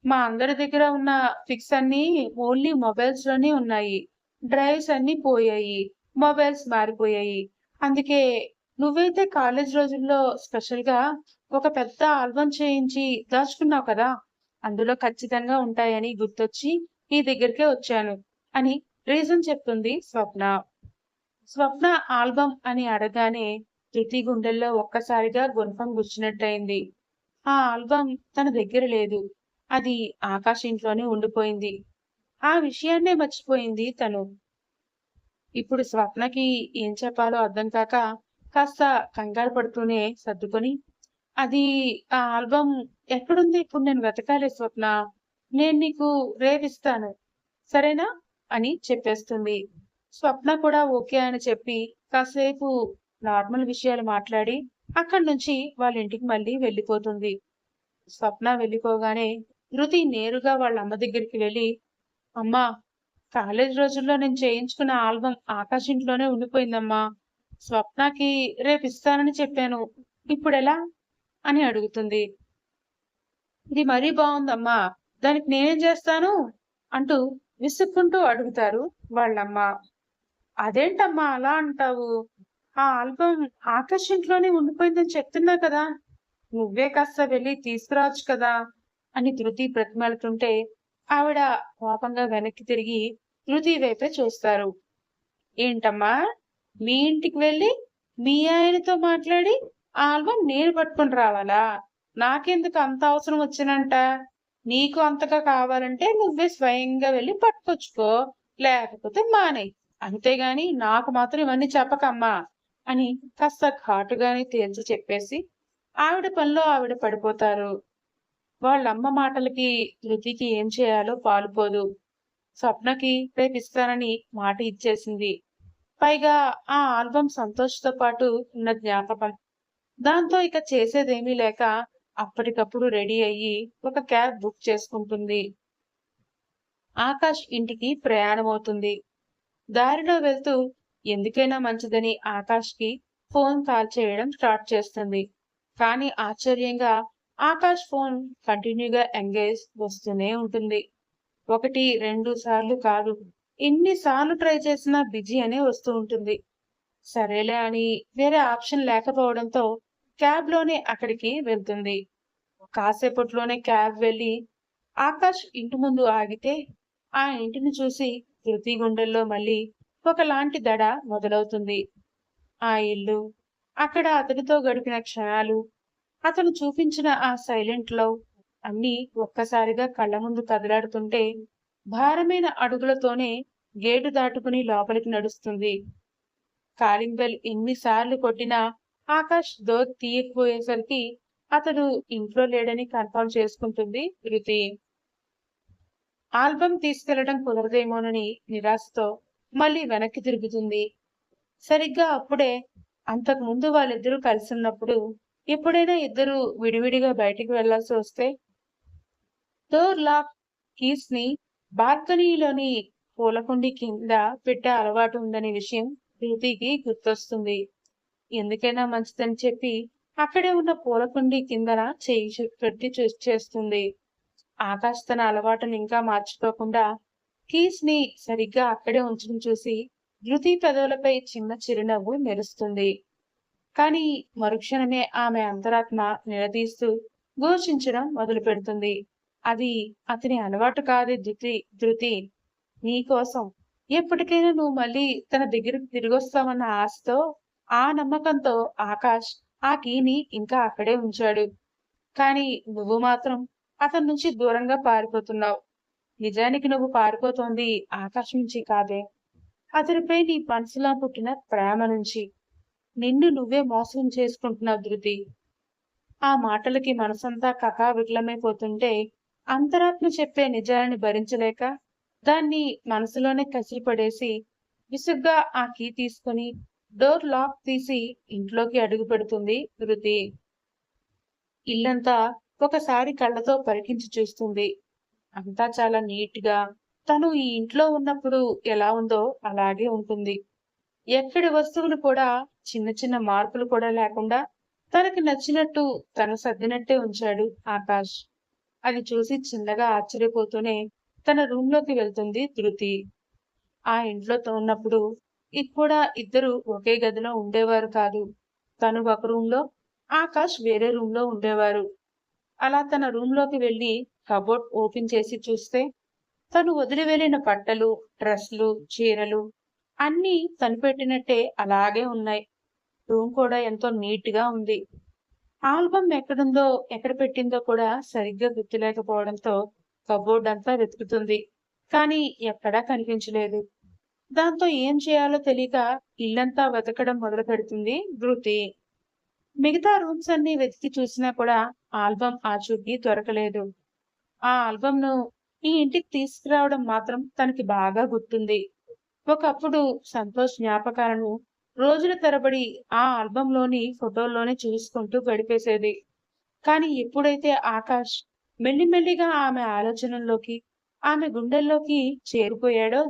మా అందరి దగ్గర ఉన్న పిక్స్ అన్నీ ఓన్లీ మొబైల్స్ లోనే ఉన్నాయి. డ్రైవ్స్ అన్నీ పోయాయి. మొబైల్స్ మారిపోయాయి. అందుకే నువ్వైతే కాలేజ్ రోజుల్లో స్పెషల్‌గా ఒక పెద్ద ఆల్బమ్ చేయించి దాచుకున్నావు కదా! అందులో ఖచ్చితంగా ఉంటాయని గుర్తొచ్చి నీ దగ్గరికే వచ్చాను అని రీజన్ చెప్తుంది స్వప్న. స్వప్న ఆల్బమ్ అని అడగానే ధృతి గుండెల్లో ఒక్కసారిగా గుణపం గుచ్చినట్టయింది. ఆ ఆల్బమ్ తన దగ్గర లేదు. అది ఆకాష్ ఇంట్లోనే ఉండిపోయింది. ఆ విషయాన్నే మర్చిపోయింది తను. ఇప్పుడు స్వప్నకి ఏం చెప్పాలో అర్థం కాక కాస్త కంగారు పడుతూనే సర్దుకొని, అది ఆ ఆల్బమ్ ఎక్కడుంది? ఇప్పుడు నేను వెతకాలి స్వప్న. నేను నీకు రేపిస్తాను. సరేనా? అని చెప్పేస్తుంది. స్వప్న కూడా ఓకే అని చెప్పి కాసేపు నార్మల్ విషయాలు మాట్లాడి అక్కడి నుంచి వాళ్ళ ఇంటికి మళ్ళీ వెళ్ళిపోతుంది. స్వప్న వెళ్ళిపోగానే ధృతి నేరుగా వాళ్ళ అమ్మ దగ్గరికి వెళ్ళి, అమ్మా, కాలేజ్ రోజుల్లో నేను చేయించుకున్న ఆల్బమ్ ఆకాష్ ఇంట్లోనే ఉండిపోయిందమ్మా. స్వప్నకి రేపిస్తానని చెప్పాను. ఇప్పుడెలా? అని అడుగుతుంది. ఇది మరీ బావుందమ్మా. దానికి నేనేం చేస్తాను? అంటూ విసుక్కుంటూ అడుగుతారు వాళ్ళమ్మ. అదేంటమ్మా అలా అంటావు? ఆ ఆల్బమ్ ఆకాష్ ఇంట్లోనే ఉండిపోయిందని చెప్తున్నా కదా! నువ్వే కాస్త వెళ్ళి తీసుకురావచ్చు కదా! అని ధృతి బ్రతిమాలుతుంటే, ఆవిడ కోపంగా వెనక్కి తిరిగి ధృతి వైపే చూస్తారు. ఏంటమ్మా? మీ ఇంటికి వెళ్ళి, మీ ఆయనతో మాట్లాడి, ఆ ఆల్బమ్ నేను పట్టుకొని రావాలా? నాకెందుకు అంత అవసరం వచ్చినంట? నీకు అంతగా కావాలంటే నువ్వే స్వయంగా వెళ్ళి పట్టుకొచ్చుకో. లేకపోతే మానేయ్. అంతేగాని నాకు మాత్రం ఇవన్నీ చెప్పకమ్మా! అని కాస్త ఘాటుగానే తేల్చి చెప్పేసి, ఆవిడ పనిలో ఆవిడ పడిపోతారు. వాళ్ళమ్మ మాటలకి ధృతికి ఏం చేయాలో పాలుపోదు. స్వప్నకి రేపిస్తానని మాట ఇచ్చేసింది. పైగా ఆ ఆల్బమ్ సంతోష్‌తో పాటు ఉన్న జ్ఞాపకం. దాంతో ఇక చేసేదేమీ లేక అప్పటికప్పుడు రెడీ అయ్యి ఒక క్యాబ్ బుక్ చేసుకుంటుంది. ఆకాష్ ఇంటికి ప్రయాణమవుతుంది. దారిలో వెళ్తూ ఎందుకైనా మంచిదని ఆకాష్‌కి ఫోన్ కాల్ చేయడం స్టార్ట్ చేస్తుంది. కానీ ఆశ్చర్యంగా ఆకాష్ ఫోన్ కంటిన్యూగా ఎంగేజ్ వస్తూనే ఉంటుంది. 1, 2 సార్లు కాదు. ఎన్ని సార్లు ట్రై చేసినా బిజీ అనే వస్తూ ఉంటుంది. సరేలే అని వేరే ఆప్షన్ లేకపోవడంతో క్యాబ్‌లోనే అక్కడికి వెళ్తుంది. కాసేపట్లోనే క్యాబ్ వెళ్ళి ఆకాష్ ఇంటి ముందు ఆగితే ఆ ఇంటిని చూసి ధృతి గుండెల్లో మళ్ళీ ఒకలాంటి దడ మొదలవుతుంది. ఆ ఇల్లు, అక్కడ అతనితో గడిపిన క్షణాలు, అతను చూపించిన ఆ సైలెంట్ లవ్ అన్నీ ఒక్కసారిగా కళ్ళ ముందు కదలాడుతుంటే భారమైన అడుగులతోనే గేటు దాటుకుని లోపలికి నడుస్తుంది. కాలింగ్ బెల్ ఎన్నిసార్లు కొట్టినా ఆకాష్ డోర్ తీయకపోయేసరికి అతడు ఇంట్లో లేడని కన్ఫర్మ్ చేసుకుంటుంది ధృతి. ఆల్బమ్ తీసుకెళ్లడం కుదరదేమోనని నిరాశతో మళ్ళీ వెనక్కి తిరుగుతుంది. సరిగ్గా అప్పుడే అంతకు ముందు వాళ్ళిద్దరూ కలిసున్నప్పుడు ఎప్పుడైనా ఇద్దరు విడివిడిగా బయటికి వెళ్లాల్సి వస్తే డోర్ లాక్ కీస్ ని బాల్కనీలోని పూలకుండి కింద పెట్టే అలవాటు ఉందనే విషయం ధృతికి గుర్తొస్తుంది. ఎందుకైనా మంచిదని చెప్పి అక్కడే ఉన్న పూలకుండి కిందన పెట్టి చేస్తుంది. ఆకాష్ తన అలవాటును ఇంకా మార్చుకోకుండా కీస్ ని సరిగ్గా అక్కడే ఉంచడం చూసి ధృతి పెదవులపై చిన్న చిరునవ్వు మెరుస్తుంది. కానీ మరుక్షణమే ఆమె అంతరాత్మ నిలదీస్తూ ఘోషించడం మొదలు పెడుతుంది. అది అతని అలవాటు కాదే ధృతి. నీకోసం. ఎప్పటికైనా నువ్వు మళ్ళీ తన దగ్గరికి తిరిగొస్తావన్న ఆశతో, ఆ నమ్మకంతో ఆకాష్ ఆ కీని ఇంకా అక్కడే ఉంచాడు. కానీ నువ్వు మాత్రం అతని నుంచి దూరంగా పారిపోతున్నావు. నిజానికి నువ్వు పారిపోతోంది ఆకాష్ నుంచి కాదే, అతనిపై నీ మనసులో పుట్టిన ప్రేమ నుంచి. నిన్ను నువ్వే మోసం చేసుకుంటున్నావు ధృతి. ఆ మాటలకి మనసంతా కకావికలమైపోతుంటే అంతరాత్మ చెప్పే నిజాన్ని భరించలేక దాన్ని మనసులోనే కసిరిపడేసి విసుగ్గా ఆ కీ తీసుకుని డోర్ లాక్ తీసి ఇంట్లోకి అడుగు పెడుతుంది ధృతి. ఇల్లంతా ఒకసారి కళ్ళతో పరికించి చూస్తుంది. అంతా చాలా నీట్ గా తను ఈ ఇంట్లో ఉన్నప్పుడు ఎలా ఉందో అలాగే ఉంటుంది. ఎక్కడి వస్తువులు కూడా చిన్న చిన్న మార్పులు కూడా లేకుండా తనకి నచ్చినట్టు తను సర్దినట్టే ఉంచాడు ఆకాష్. అది చూసి చిన్నగా ఆశ్చర్యపోతూనే తన రూంలోకి వెళ్తుంది ధృతి. ఆ ఇంట్లో ఉన్నప్పుడు కూడా ఇద్దరు ఒకే గదిలో ఉండేవారు కాదు. తను ఒక రూంలో, ఆకాష్ వేరే రూంలో ఉండేవారు. అలా తన రూంలోకి వెళ్లి కబోర్డ్ ఓపెన్ చేసి చూస్తే తను వదిలి వెళ్ళిన బట్టలు, డ్రెస్లు, చీరలు అన్నీ తను పెట్టినట్టే అలాగే ఉన్నాయి. రూమ్ కూడా ఎంతో నీట్‌గా ఉంది. ఆల్బమ్ ఎక్కడుందో, ఎక్కడ పెట్టిందో కూడా సరిగ్గా గుర్తులేకపోవడంతో కబోర్డ్ అంతా వెతుకుతుంది. కానీ ఎక్కడా కనిపించలేదు. దాంతో ఏం చేయాలో తెలియక ఇల్లంతా వెతకడం మొదలుపెడుతుంది ధృతి. మిగతా రూమ్స్ అన్నీ వెతికి చూసినా కూడా ఆల్బమ్ ఆచూకీ దొరకలేదు. ఆ ఆల్బమ్‌ను ఈ ఇంటికి తీసుకురావడం మాత్రం తనకి బాగా గుర్తుంది. ఒకప్పుడు సంతోష్ జ్ఞాపకాలను రోజుల తరబడి ఆ ఆల్బమ్‌లోని ఫోటోల్లోనే చూసుకుంటూ గడిపేసేది. కానీ ఎప్పుడైతే ఆకాష్ మెల్లిమెల్లిగా ఆమె ఆలోచనల్లోకి, ఆమె గుండెల్లోకి చేరిపోయాడో,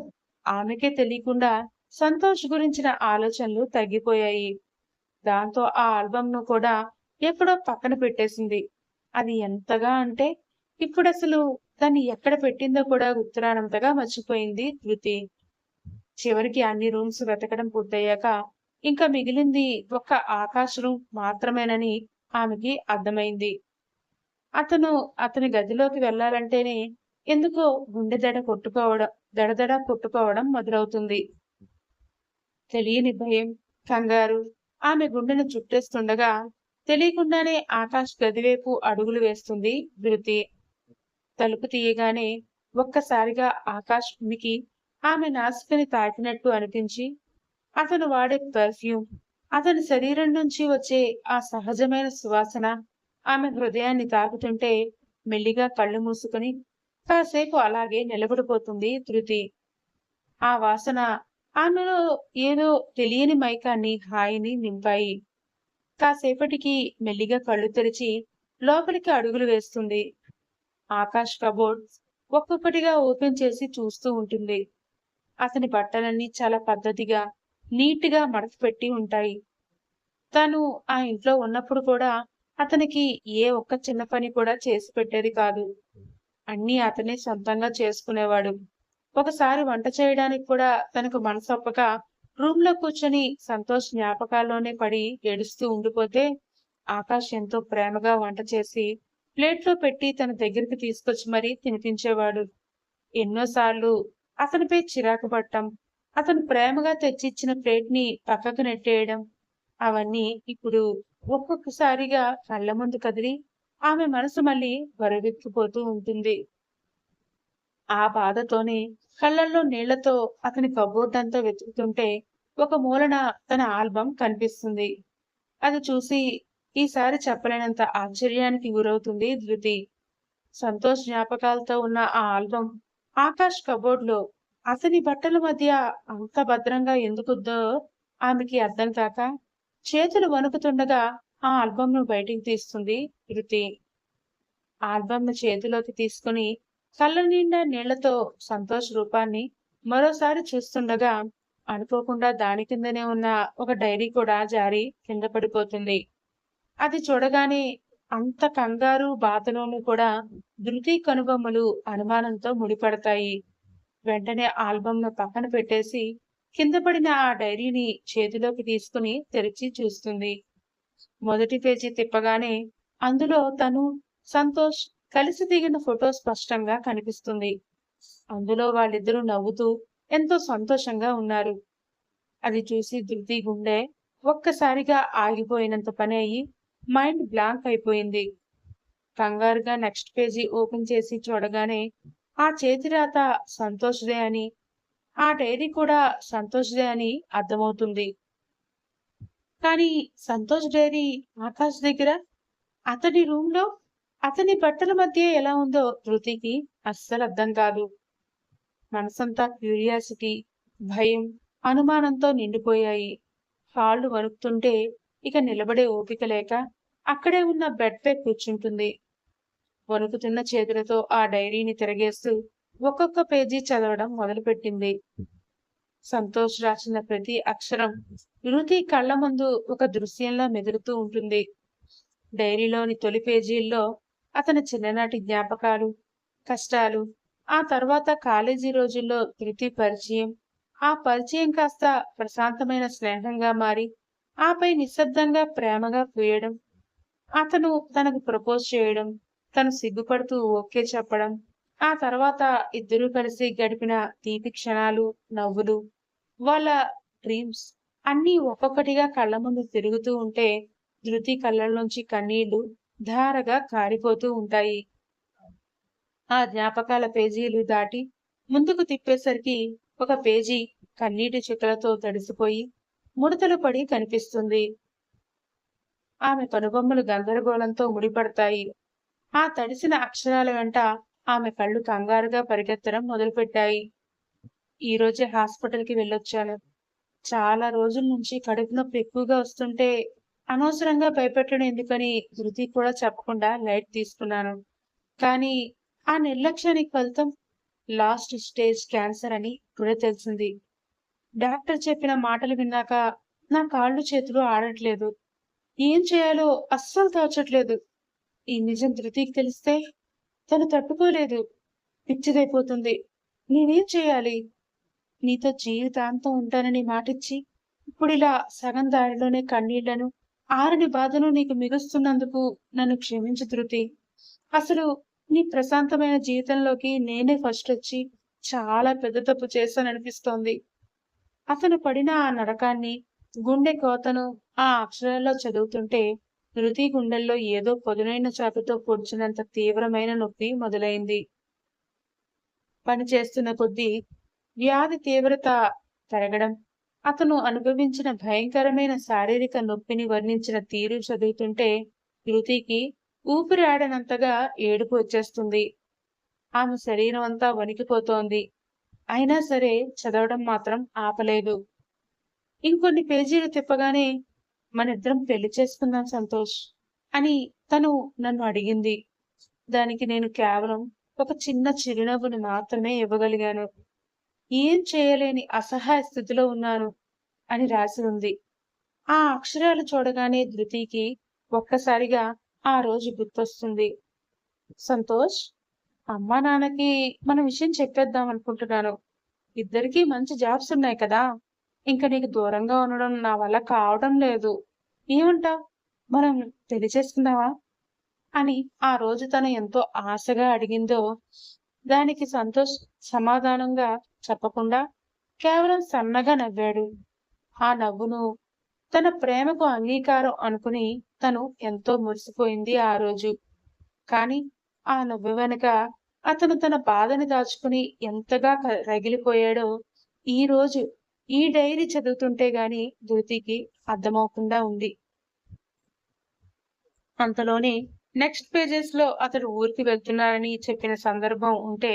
ఆమెకే తెలియకుండా సంతోష్ గురించిన ఆలోచనలు తగ్గిపోయాయి. దాంతో ఆ ఆల్బమ్‌ను కూడా ఎక్కడో పక్కన పెట్టేసింది. అది ఎంతగా అంటే ఇప్పుడసలు దాన్ని ఎక్కడ పెట్టిందో కూడా గుర్తురానంతగా మర్చిపోయింది ధృతి. చివరికి అన్ని రూమ్స్ వెతకడం పూర్తయ్యాక ఇంకా మిగిలింది ఒక్క ఆకాష్ రూమ్ మాత్రమేనని ఆమెకి అర్థమైంది. అతను అతని గదిలోకి వెళ్ళాలంటేనే ఎందుకో గుండె దడదడ కొట్టుకోవడం మొదలవుతుంది. తెలియని భయం, కంగారు ఆమె గుండెను చుట్టేస్తుండగా తెలియకుండానే ఆకాష్ గదివైపు అడుగులు వేస్తుంది ధృతి. తలుపు తీయగానే ఒక్కసారిగా ఆకాష్ ఉనికి ఆమె నాసికని తాకినట్టు అనిపించి అతను వాడే పెర్ఫ్యూమ్, అతని శరీరం నుంచి వచ్చే ఆ సహజమైన సువాసన ఆమె హృదయాన్ని తాకుతుంటే మెల్లిగా కళ్ళు మూసుకుని కాసేపు అలాగే నిలబడిపోతుంది ధృతి. ఆ వాసన ఆమెలో ఏదో తెలియని మైకాన్ని, హాయిని నింపాయి. కాసేపటికి మెల్లిగా కళ్ళు తెరిచి లోపలికి అడుగులు వేస్తుంది. ఆకాష్ కబోర్డ్ ఒక్కొక్కటిగా ఓపెన్ చేసి చూస్తూ ఉంటుంది. అతని బట్టలన్నీ చాలా పద్ధతిగా, నీట్‌గా మడతపెట్టి ఉంటాయి. తను ఆ ఇంట్లో ఉన్నప్పుడు కూడా అతనికి ఏ ఒక్క చిన్న పని కూడా చేసి పెట్టేది కాదు. అన్నీ అతనే సొంతంగా చేసుకునేవాడు. ఒకసారి వంట చేయడానికి కూడా తనకు మనసొప్పక రూమ్‌లో కూర్చొని సంతోష్ జ్ఞాపకాల్లోనే పడి ఏడుస్తూ ఉండిపోతే, ఆకాష్ ఎంతో ప్రేమగా వంట చేసి ప్లేట్‌లో పెట్టి తన దగ్గరికి తీసుకొచ్చి మరీ తినిపించేవాడు. ఎన్నో సార్లు అతనిపై చిరాకు పడటం, అతను ప్రేమగా తెచ్చిచ్చిన ప్లేట్‌ని పక్కకు నెట్టేయడం, అవన్నీ ఇప్పుడు ఒక్కొక్కసారిగా కళ్ళ ముందు కదిలి ఆమె మనసు మళ్ళీ బరువెక్కిపోతూ ఉంటుంది. ఆ బాధతోనే కళ్ళల్లో నీళ్లతో అతని కబోర్డంతా వెతుకుతుంటే ఒక మూలన తన ఆల్బమ్ కనిపిస్తుంది. అది చూసి ఈసారి చెప్పలేనంత ఆశ్చర్యానికి గురవుతుంది ధృతి. సంతోష్ జ్ఞాపకాలతో ఉన్న ఆ ఆల్బమ్ ఆకాష్ కబోర్డ్‌లో అతని బట్టల మధ్య అంత భద్రంగా ఎందుకుందో ఆమెకి అర్థం కాక చేతులు వణుకుతుండగా ఆ ఆల్బమ్‌ను బయటికి తీస్తుంది ధృతి. ఆల్బమ్‌ను చేతిలోకి తీసుకుని కళ్ళ నిండా నీళ్లతో సంతోష్ రూపాన్ని మరోసారి చూస్తుండగా అనుకోకుండా దాని కిందనే ఉన్న ఒక డైరీ కూడా జారి కింద పడిపోతుంది. అది చూడగానే అంత కంగారు, బాధలోనూ కూడా ధృతి కనుబొమ్మలు అనుమానంతో ముడిపడతాయి. వెంటనే ఆల్బమ్‌ను పక్కన పెట్టేసి కింద పడిన ఆ డైరీని చేతిలోకి తీసుకుని తెరిచి చూస్తుంది. మొదటి పేజీ తిప్పగానే అందులో తను, సంతోష్ కలిసి దిగిన ఫోటో స్పష్టంగా కనిపిస్తుంది. అందులో వాళ్ళిద్దరూ నవ్వుతూ ఎంతో సంతోషంగా ఉన్నారు. అది చూసి ధృతి గుండె ఒక్కసారిగా ఆగిపోయినంత పని అయ్యి మైండ్ బ్లాంక్ అయిపోయింది. కంగారుగా నెక్స్ట్ పేజీ ఓపెన్ చేసి చూడగానే ఆ చేతిరాత సంతోష్‌దే అని, ఆ డైరీ కూడా సంతోష్‌దే అని అర్థమవుతుంది. కానీ సంతోష్ డైరీ ఆకాష్ దగ్గర, అతని రూమ్‌లో, అతని బట్టల మధ్య ఎలా ఉందో ధృతికి అస్సలు అర్థం కాదు. మనసంతా క్యూరియాసిటీ, భయం, అనుమానంతో నిండిపోయాయి. కాళ్ళు వణుకుతుంటే ఇక నిలబడే ఓపిక లేక అక్కడే ఉన్న బెడ్‌పై కూర్చుంటుంది. వణుకుతున్న చేతులతో ఆ డైరీని తిరగేస్తూ ఒక్కొక్క పేజీ చదవడం మొదలుపెట్టింది. సంతోష్ రాసిన ప్రతి అక్షరం ధృతి కళ్ళ ముందు ఒక దృశ్యంలా మెదులుతూ ఉంటుంది. డైరీలోని తొలి పేజీల్లో అతని చిన్ననాటి జ్ఞాపకాలు, కష్టాలు, ఆ తర్వాత కాలేజీ రోజుల్లో ధృతి పరిచయం, ఆ పరిచయం కాస్త ప్రశాంతమైన స్నేహంగా మారి, ఆపై నిశ్శబ్దంగా ప్రేమగా పూయడం, అతను తనకు ప్రపోజ్ చేయడం, తను సిగ్గుపడుతూ ఓకే చెప్పడం, ఆ తర్వాత ఇద్దరూ కలిసి గడిపిన తీపి క్షణాలు, నవ్వులు, వాళ్ళ డ్రీమ్స్ అన్నీ ఒక్కొక్కటిగా కళ్ళ ముందు తిరుగుతూ ఉంటే ధృతి కళ్ళల్లోంచి కన్నీళ్లు ధారగా కారిపోతూ ఉంటాయి. ఆ జ్ఞాపకాల పేజీలు దాటి ముందుకు తిప్పేసరికి ఒక పేజీ కన్నీటి చుక్కలతో తడిసిపోయి ముడతలు పడి కనిపిస్తుంది. ఆమె కనుబొమ్మలు గందరగోళంతో ముడిపడతాయి. ఆ తడిసిన అక్షరాల వెంట ఆమె కళ్ళు కంగారుగా పరిగెత్తడం మొదలుపెట్టాయి. ఈ రోజే హాస్పిటల్‌కి వెళ్ళొచ్చాను. చాలా రోజుల నుంచి కడుపు నొప్పి ఎక్కువగా వస్తుంటే అనవసరంగా భయపెట్టడం ఎందుకని ధృతి కూడా చెప్పకుండా లైట్ తీసుకున్నాను. కానీ ఆ నిర్లక్ష్యానికి ఫలితం లాస్ట్ స్టేజ్ క్యాన్సర్ అని ఇప్పుడే తెలిసింది. డాక్టర్ చెప్పిన మాటలు విన్నాక నా కాళ్ళు చేతులు ఆడట్లేదు. ఏం చేయాలో అస్సలు తోచట్లేదు. ఈ నిజం ధృతికి తెలిస్తే తను తట్టుకోలేదు. పిచ్చిదైపోతుంది. నేనేం చేయాలి? నీతో జీవితాంతం ఉంటానని మాటిచ్చి, ఇప్పుడిలా సగం దారిలోనే కన్నీళ్లను, ఆరని బాధను నీకు మిగుస్తున్నందుకు నన్ను క్షమించు ధృతి. అసలు నీ ప్రశాంతమైన జీవితంలోకి నేనే ఫస్టొచ్చి చాలా పెద్ద తప్పు చేశాననిపిస్తోంది. అతను పడిన ఆ నరకాన్ని, గుండె కోతను ఆ అక్షరాల్లో చదువుతుంటే ధృతి గుండెల్లో ఏదో పదునైన చాకుతో పొడిచినంత తీవ్రమైన నొప్పి మొదలైంది. పని చేస్తున్న కొద్దీ వ్యాధి తీవ్రత పెరగడం, అతను అనుభవించిన భయంకరమైన శారీరక నొప్పిని వర్ణించిన తీరు చదువుతుంటే ధృతికి ఊపిరి ఆడనంతగా ఏడుపు వచ్చేస్తుంది. ఆమె శరీరం అంతా వణికిపోతోంది. అయినా సరే చదవడం మాత్రం ఆపలేదు. ఇంకొన్ని పేజీలు తిప్పగానే మనిద్దరం పెళ్లి చేసుకుందాం సంతోష్ అని తను నన్ను అడిగింది. దానికి నేను కేవలం ఒక చిన్న చిరునవ్వును మాత్రమే ఇవ్వగలిగాను. ఏం చేయలేని అసహాయ స్థితిలో ఉన్నాను అని రాసి ఉంది. ఆ అక్షరాలు చూడగానే ధృతికి ఒక్కసారిగా ఆ రోజు గుర్తొస్తుంది. సంతోష్, అమ్మా నాన్నకి మన విషయం చెప్పేద్దాం అనుకుంటున్నాను. ఇద్దరికీ మంచి జాబ్స్ ఉన్నాయి కదా! ఇంక నీకు దూరంగా ఉండడం నా వల్ల కావడం లేదు. ఏమంటావ్? మనం పెళ్లి చేసుకుందామా? అని ఆ రోజు తను ఎంతో ఆశగా అడిగిందో, దానికి సంతోష్ సమాధానంగా చెప్పకుండా కేవలం సన్నగా నవ్వాడు. ఆ నవ్వును తన ప్రేమకు అంగీకారం అనుకుని తను ఎంతో మురిసిపోయింది ఆ రోజు. కానీ ఆ నవ్వు వెనుక అతను తన బాధని దాచుకుని ఎంతగా రగిలిపోయాడో ఈ రోజు ఈ డైరీ చదువుతుంటే గాని ధృతికి అర్థమవకుండా ఉంది. అంతలోనే నెక్స్ట్ పేజెస్ లో అతడు ఊరికి వెళ్తున్నారని చెప్పిన సందర్భం ఉంటే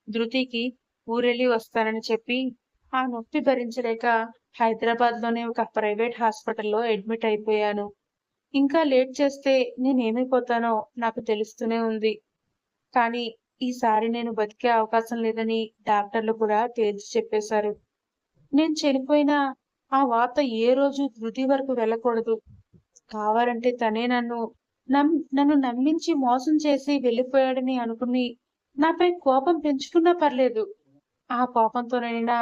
ధృతికి ఊరెళ్ళి వస్తానని చెప్పి ఆ నొప్పి భరించలేక హైదరాబాద్ లోనే ఒక ప్రైవేట్ హాస్పిటల్లో అడ్మిట్ అయిపోయాను. ఇంకా లేట్ చేస్తే నేనేమైపోతానో నాకు తెలుస్తూనే ఉంది. కానీ ఈసారి నేను బతికే అవకాశం లేదని డాక్టర్లు కూడా తేల్చి చెప్పేశారు. నేను చనిపోయినా ఆ వార్త ఏ రోజు ధృతి వరకు వెళ్ళకూడదు. కావాలంటే తనే నన్ను నమ్మించి మోసం చేసి వెళ్ళిపోయాడని అనుకుని నాపై కోపం పెంచుకున్నా పర్లేదు. ఆ కోపంతోనైనా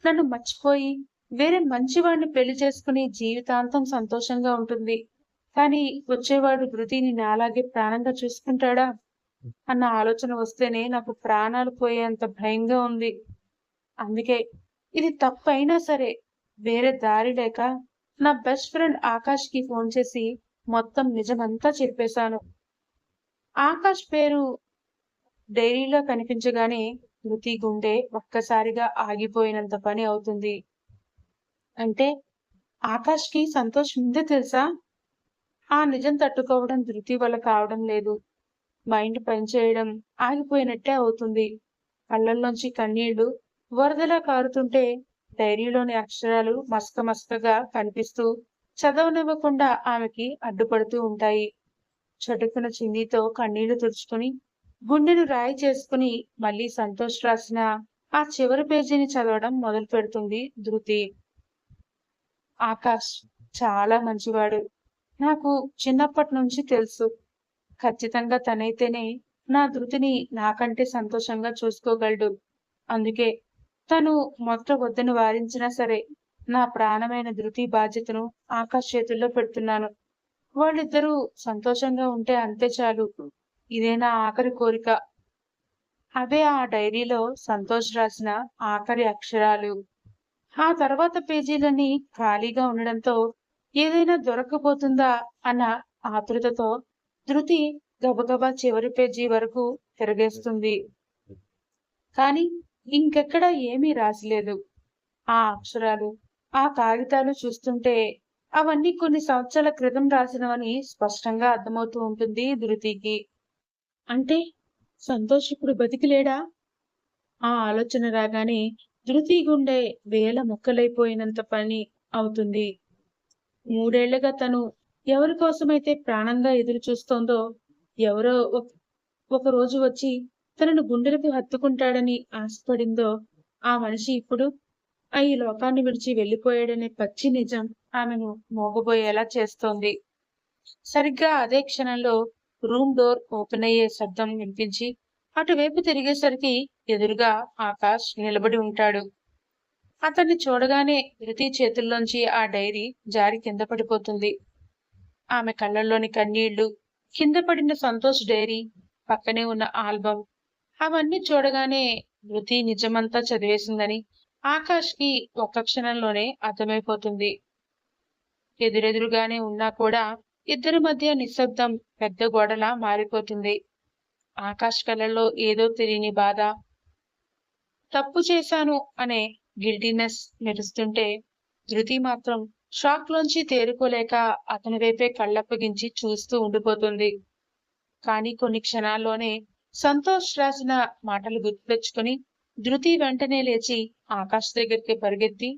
నన్ను మర్చిపోయి వేరే మంచివాడిని పెళ్లి చేసుకుని జీవితాంతం సంతోషంగా ఉంటుంది. కానీ వచ్చేవాడు ధృతిని నాలాగే ప్రాణంగా చూసుకుంటాడా అన్న ఆలోచన వస్తేనే నాకు ప్రాణాలు పోయేంత భయంగా ఉంది. అందుకే ఇది తప్పైనా సరే వేరే దారి లేక నా బెస్ట్ ఫ్రెండ్ ఆకాష్‌కి ఫోన్ చేసి మొత్తం నిజమంతా చెప్పేశాను. ఆకాష్ పేరు డైరీలో కనిపించగానే ధృతి గుండె ఒక్కసారిగా ఆగిపోయినంత పని అవుతుంది. అంటే ఆకాష్‌కి సంతోష్ ముందే తెలుసా? ఆ నిజం తట్టుకోవడం ధృతి వల్ల కావడం లేదు. మైండ్ పనిచేయడం ఆగిపోయినట్టే అవుతుంది. కళ్ళల్లోంచి కన్నీళ్లు వరదలా కారుతుంటే డైరీలోని అక్షరాలు మసకగా కనిపిస్తూ చదవనివ్వకుండా ఆమెకి అడ్డుపడుతూ ఉంటాయి. చటుక్కున చిందితో కన్నీళ్లు తుడుచుకుని గుండెను రాయి చేసుకుని మళ్ళీ సంతోష్ రాసిన ఆ చివరి పేజీని చదవడం మొదలు పెడుతుంది ధృతి. ఆకాష్ చాలా మంచివాడు. నాకు చిన్నప్పటి నుంచి తెలుసు. ఖచ్చితంగా తనైతేనే నా ధృతిని నాకంటే సంతోషంగా చూసుకోగలడు. అందుకే తను మొదట వద్దని వారించినా సరే, నా ప్రాణమైన ధృతి బాధ్యతను ఆకాష్ చేతుల్లో పెడుతున్నాను. వాళ్ళిద్దరూ సంతోషంగా ఉంటే అంతే చాలు. ఇదే నా ఆఖరి కోరిక. అవే ఆ డైరీలో సంతోష్ రాసిన ఆఖరి అక్షరాలు. ఆ తర్వాత పేజీలన్నీ ఖాళీగా ఉండడంతో ఏదైనా దొరక్కపోతుందా అన్న ఆతృతతో ధృతి గబగబా చివరి పేజీ వరకు తిరగేస్తుంది. కానీ ఇంకెక్కడా ఏమీ రాసిలేదు. ఆ అక్షరాలు, ఆ కాగితాలు చూస్తుంటే అవన్నీ కొన్ని సంవత్సరాల క్రితం రాసినవని స్పష్టంగా అర్థమవుతూ ఉంటుంది ధృతికి. అంటే సంతోష్ ఇప్పుడు బతికి లేడా? ఆ ఆలోచన రాగానే ధృతి గుండె వేల ముక్కలైపోయినంత పని అవుతుంది. మూడేళ్లుగా తను ఎవరి కోసమైతే ప్రాణంగా ఎదురు చూస్తోందో, ఎవరో ఒక రోజు వచ్చి తనను గుండెలకు హత్తుకుంటాడని ఆశపడిందో, ఆ మనిషి ఇప్పుడు ఈ లోకాన్ని విడిచి వెళ్ళిపోయాడనే పచ్చి నిజం ఆమెను మోగబోయేలా చేస్తోంది. సరిగ్గా అదే క్షణంలో రూమ్ డోర్ ఓపెన్ అయ్యే శబ్దం వినిపించి అటువైపు తిరిగేసరికి ఎదురుగా ఆకాష్ నిలబడి ఉంటాడు. అతన్ని చూడగానే ధృతి చేతుల్లోంచి ఆ డైరీ జారి కింద పడిపోతుంది. ఆమె కళ్ళల్లోని కన్నీళ్లు, కింద పడిన సంతోష్ డైరీ, పక్కనే ఉన్న ఆల్బం, అవన్నీ చూడగానే ధృతి నిజమంతా చదివేసిందని ఆకాష్కి ఒక్క క్షణంలోనే అర్థమైపోతుంది. ఎదురెదురుగానే ఉన్నా కూడా ఇద్దరి మధ్య నిశ్శబ్దం పెద్ద గోడలా మారిపోతుంది. ఆకాష్ కళ్ళల్లో ఏదో తెలియని బాధ, తప్పు చేశాను అనే గిల్టీనెస్ మెరుస్తుంటే, ధృతి మాత్రం షాక్ లోంచి తేరుకోలేక అతని వైపే కళ్ళప్పగించి చూస్తూ ఉండిపోతుంది. కానీ కొన్ని క్షణాల్లోనే సంతోష్ రాసిన మాటలు గుర్తు తెచ్చుకుని ధృతి వెంటనే లేచి ఆకాష్ దగ్గరికి పరిగెత్తి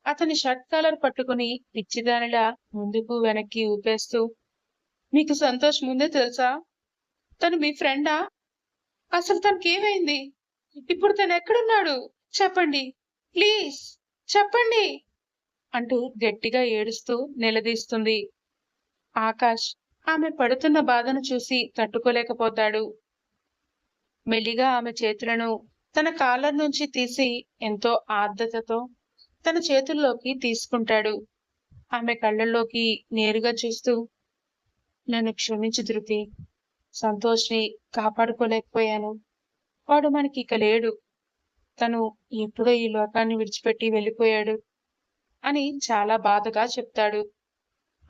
అతని షర్ట్ కాలర్ పట్టుకుని పిచ్చిదానిలా ముందుకు వెనక్కి ఊపేస్తూ, మీకు సంతోష్ ముందే తెలుసా? తను మీ ఫ్రెండా? అసలు తనకేమైంది? ఇప్పుడు తను ఎక్కడున్నాడు? చెప్పండి, ప్లీజ్ చెప్పండి అంటూ గట్టిగా ఏడుస్తూ నిలదీస్తుంది. ఆకాష్ ఆమె పడుతున్న బాధను చూసి తట్టుకోలేకపోతాడు. మెల్లిగా ఆమె చేతులను తన కాలర్ నుంచి తీసి ఎంతో ఆర్ద్రతతో తన చేతుల్లోకి తీసుకుంటాడు. ఆమె కళ్ళల్లోకి నేరుగా చూస్తూ, నన్ను క్షమించు ధృతి. సంతోష్ని కాపాడుకోలేకపోయాను. వాడు మనకిక లేడు. తను ఎప్పుడో ఈ లోకాన్ని విడిచిపెట్టి వెళ్ళిపోయాడు అని చాలా బాధగా చెప్తాడు.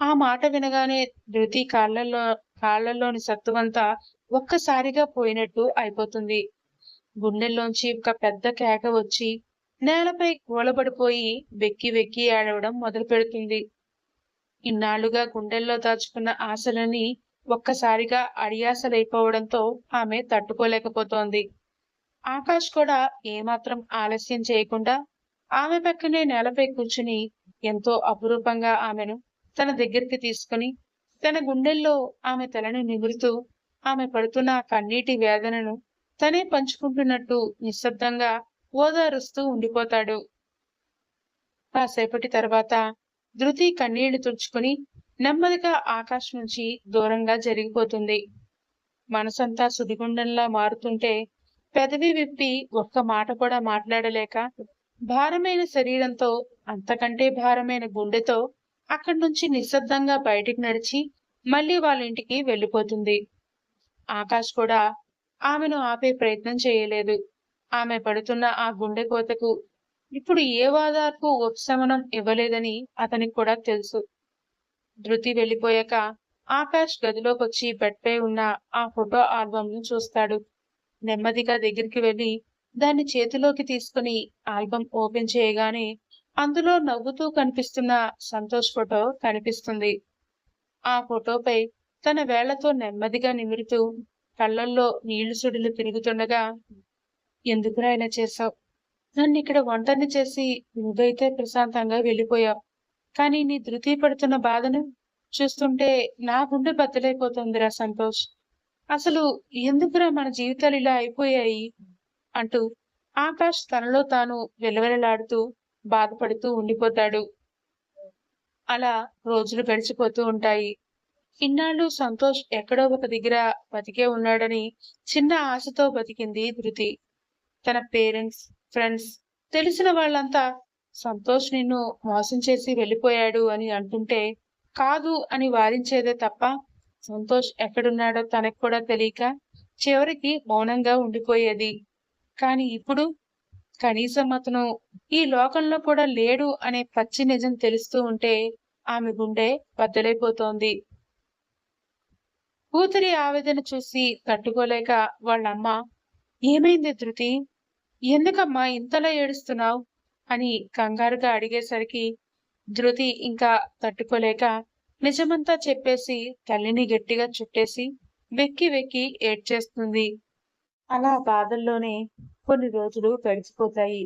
ఆ మాట వినగానే ధృతి కాళ్ళల్లోని సత్తువంతా ఒక్కసారిగా పోయినట్టు అయిపోతుంది. గుండెల్లోంచి ఒక పెద్ద కేక వచ్చి నేలపై కూలబడిపోయి వెక్కి వెక్కి ఏడవడం మొదలు పెడుతుంది. ఇన్నాళ్లుగా గుండెల్లో దాచుకున్న ఆశలన్నీ ఒక్కసారిగా అడియాసలైపోవడంతో ఆమె తట్టుకోలేకపోతోంది. ఆకాష్ కూడా ఏమాత్రం ఆలస్యం చేయకుండా ఆమె పక్కనే నేలపై కూర్చుని ఎంతో అపురూపంగా ఆమెను తన దగ్గరికి తీసుకుని తన గుండెల్లో ఆమె తలను నిమురుతూ ఆమె పడుతున్న కన్నీటి వేదనను తనే పంచుకుంటున్నట్టు నిశ్శబ్దంగా ఓదారుస్తూ ఉండిపోతాడు. కాసేపటి తర్వాత ధృతి కన్నీళ్లు తుడుచుకుని నెమ్మదిగా ఆకాష్ నుంచి దూరంగా జరిగిపోతుంది. మనసంతా సుడిగుండంలా మారుతుంటే పెదవి విప్పి ఒక్క మాట కూడా మాట్లాడలేక భారమైన శరీరంతో అంతకంటే భారమైన గుండెతో అక్కడి నుంచి నిశ్శబ్దంగా బయటికి నడిచి మళ్ళీ వాళ్ళ ఇంటికి వెళ్ళిపోతుంది. ఆకాష్ కూడా ఆమెను ఆపే ప్రయత్నం చేయలేదు. ఆమె పడుతున్న ఆ గుండె కోతకు ఇప్పుడు ఏ వాదార్పు ఉపశమనం ఇవ్వలేదని అతనికి కూడా తెలుసు. ధృతి వెళ్ళిపోయాక ఆకాష్ గదిలోకొచ్చి బెడ్పై ఉన్న ఆ ఫోటో ఆల్బమ్ చూస్తాడు. నెమ్మదిగా దగ్గరికి వెళ్లి దాన్ని చేతిలోకి తీసుకుని ఆల్బం ఓపెన్ చేయగానే అందులో నవ్వుతూ కనిపిస్తున్న సంతోష్ ఫోటో కనిపిస్తుంది. ఆ ఫోటోపై తన వేళ్లతో నెమ్మదిగా నిమురుతూ కళ్ళల్లో నీళ్లు సుడులు తిరుగుతుండగా, ఎందుకురా ఇలా చేశావు? నన్నిక్కడ ఒంటరిని చేసి నువ్వైతే ప్రశాంతంగా వెళ్ళిపోయావు. కానీ నీ ధృతి పడుతున్న బాధను చూస్తుంటే నా గుండె బద్దలైపోతుందిరా సంతోష్. అసలు ఎందుకురా మన జీవితాలు ఇలా అయిపోయాయి అంటూ ఆకాష్ తనలో తాను వెలవెలలాడుతూ బాధపడుతూ ఉండిపోతాడు. అలా రోజులు గడిచిపోతూ ఉంటాయి. ఇన్నాళ్ళు సంతోష్ ఎక్కడో ఒక దగ్గర బతికే ఉన్నాడని చిన్న ఆశతో బతికింది ధృతి. తన పేరెంట్స్, ఫ్రెండ్స్, తెలిసిన వాళ్ళంతా సంతోష్ నిన్ను మోసం చేసి వెళ్ళిపోయాడు అని అంటుంటే, కాదు అని వారించేదే తప్ప, సంతోష్ ఎక్కడున్నాడో తనకు కూడా తెలియక చివరికి మౌనంగా ఉండిపోయేది. కానీ ఇప్పుడు కనీసం అతను ఈ లోకంలో కూడా లేడు అనే పచ్చి నిజం తెలుస్తూ ఉంటే ఆమె గుండె బద్దలైపోతోంది. కూతురి ఆవేదన చూసి తట్టుకోలేక వాళ్ళమ్మ, ఏమైంది ధృతి? ఎందుకమ్మా ఇంతలా ఏడుస్తున్నావు? అని కంగారుగా అడిగేసరికి ధృతి ఇంకా తట్టుకోలేక నిజమంతా చెప్పేసి తల్లిని గట్టిగా చుట్టేసి వెక్కి వెక్కి ఏడ్చేస్తుంది. అలా బాధల్లోనే కొన్ని రోజులు గడిచిపోతాయి.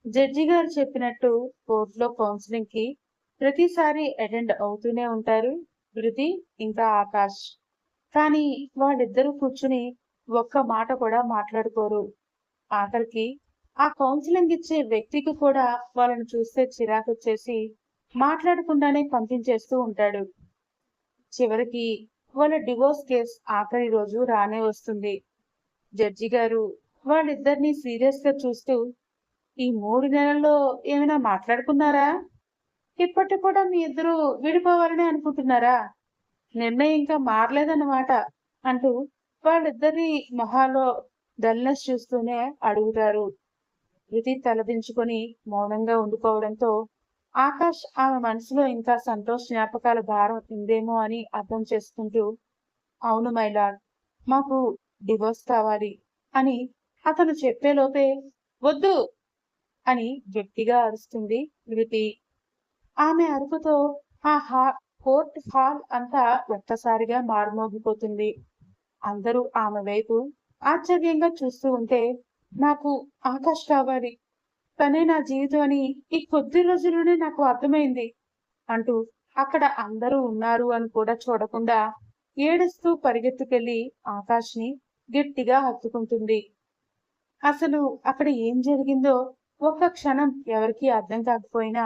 జడ్జి గారు చెప్పినట్టు కోర్టులో కౌన్సిలింగ్ కి ప్రతిసారి అటెండ్ అవుతూనే ఉంటారు ధృతి ఇంకా ఆకాష్. కానీ వాళ్ళిద్దరూ కూర్చుని ఒక్క మాట కూడా మాట్లాడుకోరు. ఆఖరికి ఆ కౌన్సిలింగ్ ఇచ్చే వ్యక్తికి కూడా వాళ్ళని చూస్తే చిరాకొచ్చేసి మాట్లాడకుండానే పంపించేస్తూ ఉంటాడు. చివరికి వాళ్ళ డివోర్స్ కేస్ ఆఖరి రోజు రానే వస్తుంది. జడ్జి గారు వాళ్ళిద్దరినీ సీరియస్ గా చూస్తూ, ఈ 3 నెలల్లో ఏమైనా మాట్లాడుకున్నారా? ఇప్పటికి కూడా మీ ఇద్దరు విడిపోవాలని అనుకుంటున్నారా? నిర్ణయం ఇంకా మారలేదన్నమాట అంటూ వాళ్ళిద్దరి మొహాల్లో డల్నెస్ చూస్తూనే అడుగుతారు. ధృతి తలదించుకొని మౌనంగా ఉండిపోవడంతో ఆకాష్ ఆమె మనసులో ఇంకా సంతోష్ జ్ఞాపకాల భారం ఉందేమో అని అర్థం చేసుకుంటూ, అవును మైలాడ్, మాకు డివోర్స్ కావాలి అని అతను చెప్పేలోపే, వద్దు అని గట్టిగా అరుస్తుంది ధృతి. ఆమె అరుపుతో ఆ కోర్ట్ హాల్ అంతా ఒక్కసారిగా మారుమోగిపోతుంది. అందరూ ఆమె వైపు ఆశ్చర్యంగా చూస్తూ ఉంటే, నాకు ఆకాష్ కావాలి, తనే నా జీవితం అని ఈ కొద్ది రోజుల్లోనే నాకు అర్థమైంది అంటూ అక్కడ అందరూ ఉన్నారు అని కూడా చూడకుండా ఏడుస్తూ పరిగెత్తుకెళ్లి ఆకాష్ని గట్టిగా హత్తుకుంటుంది. అసలు అక్కడ ఏం జరిగిందో ఒక్క క్షణం ఎవరికీ అర్థం కాకపోయినా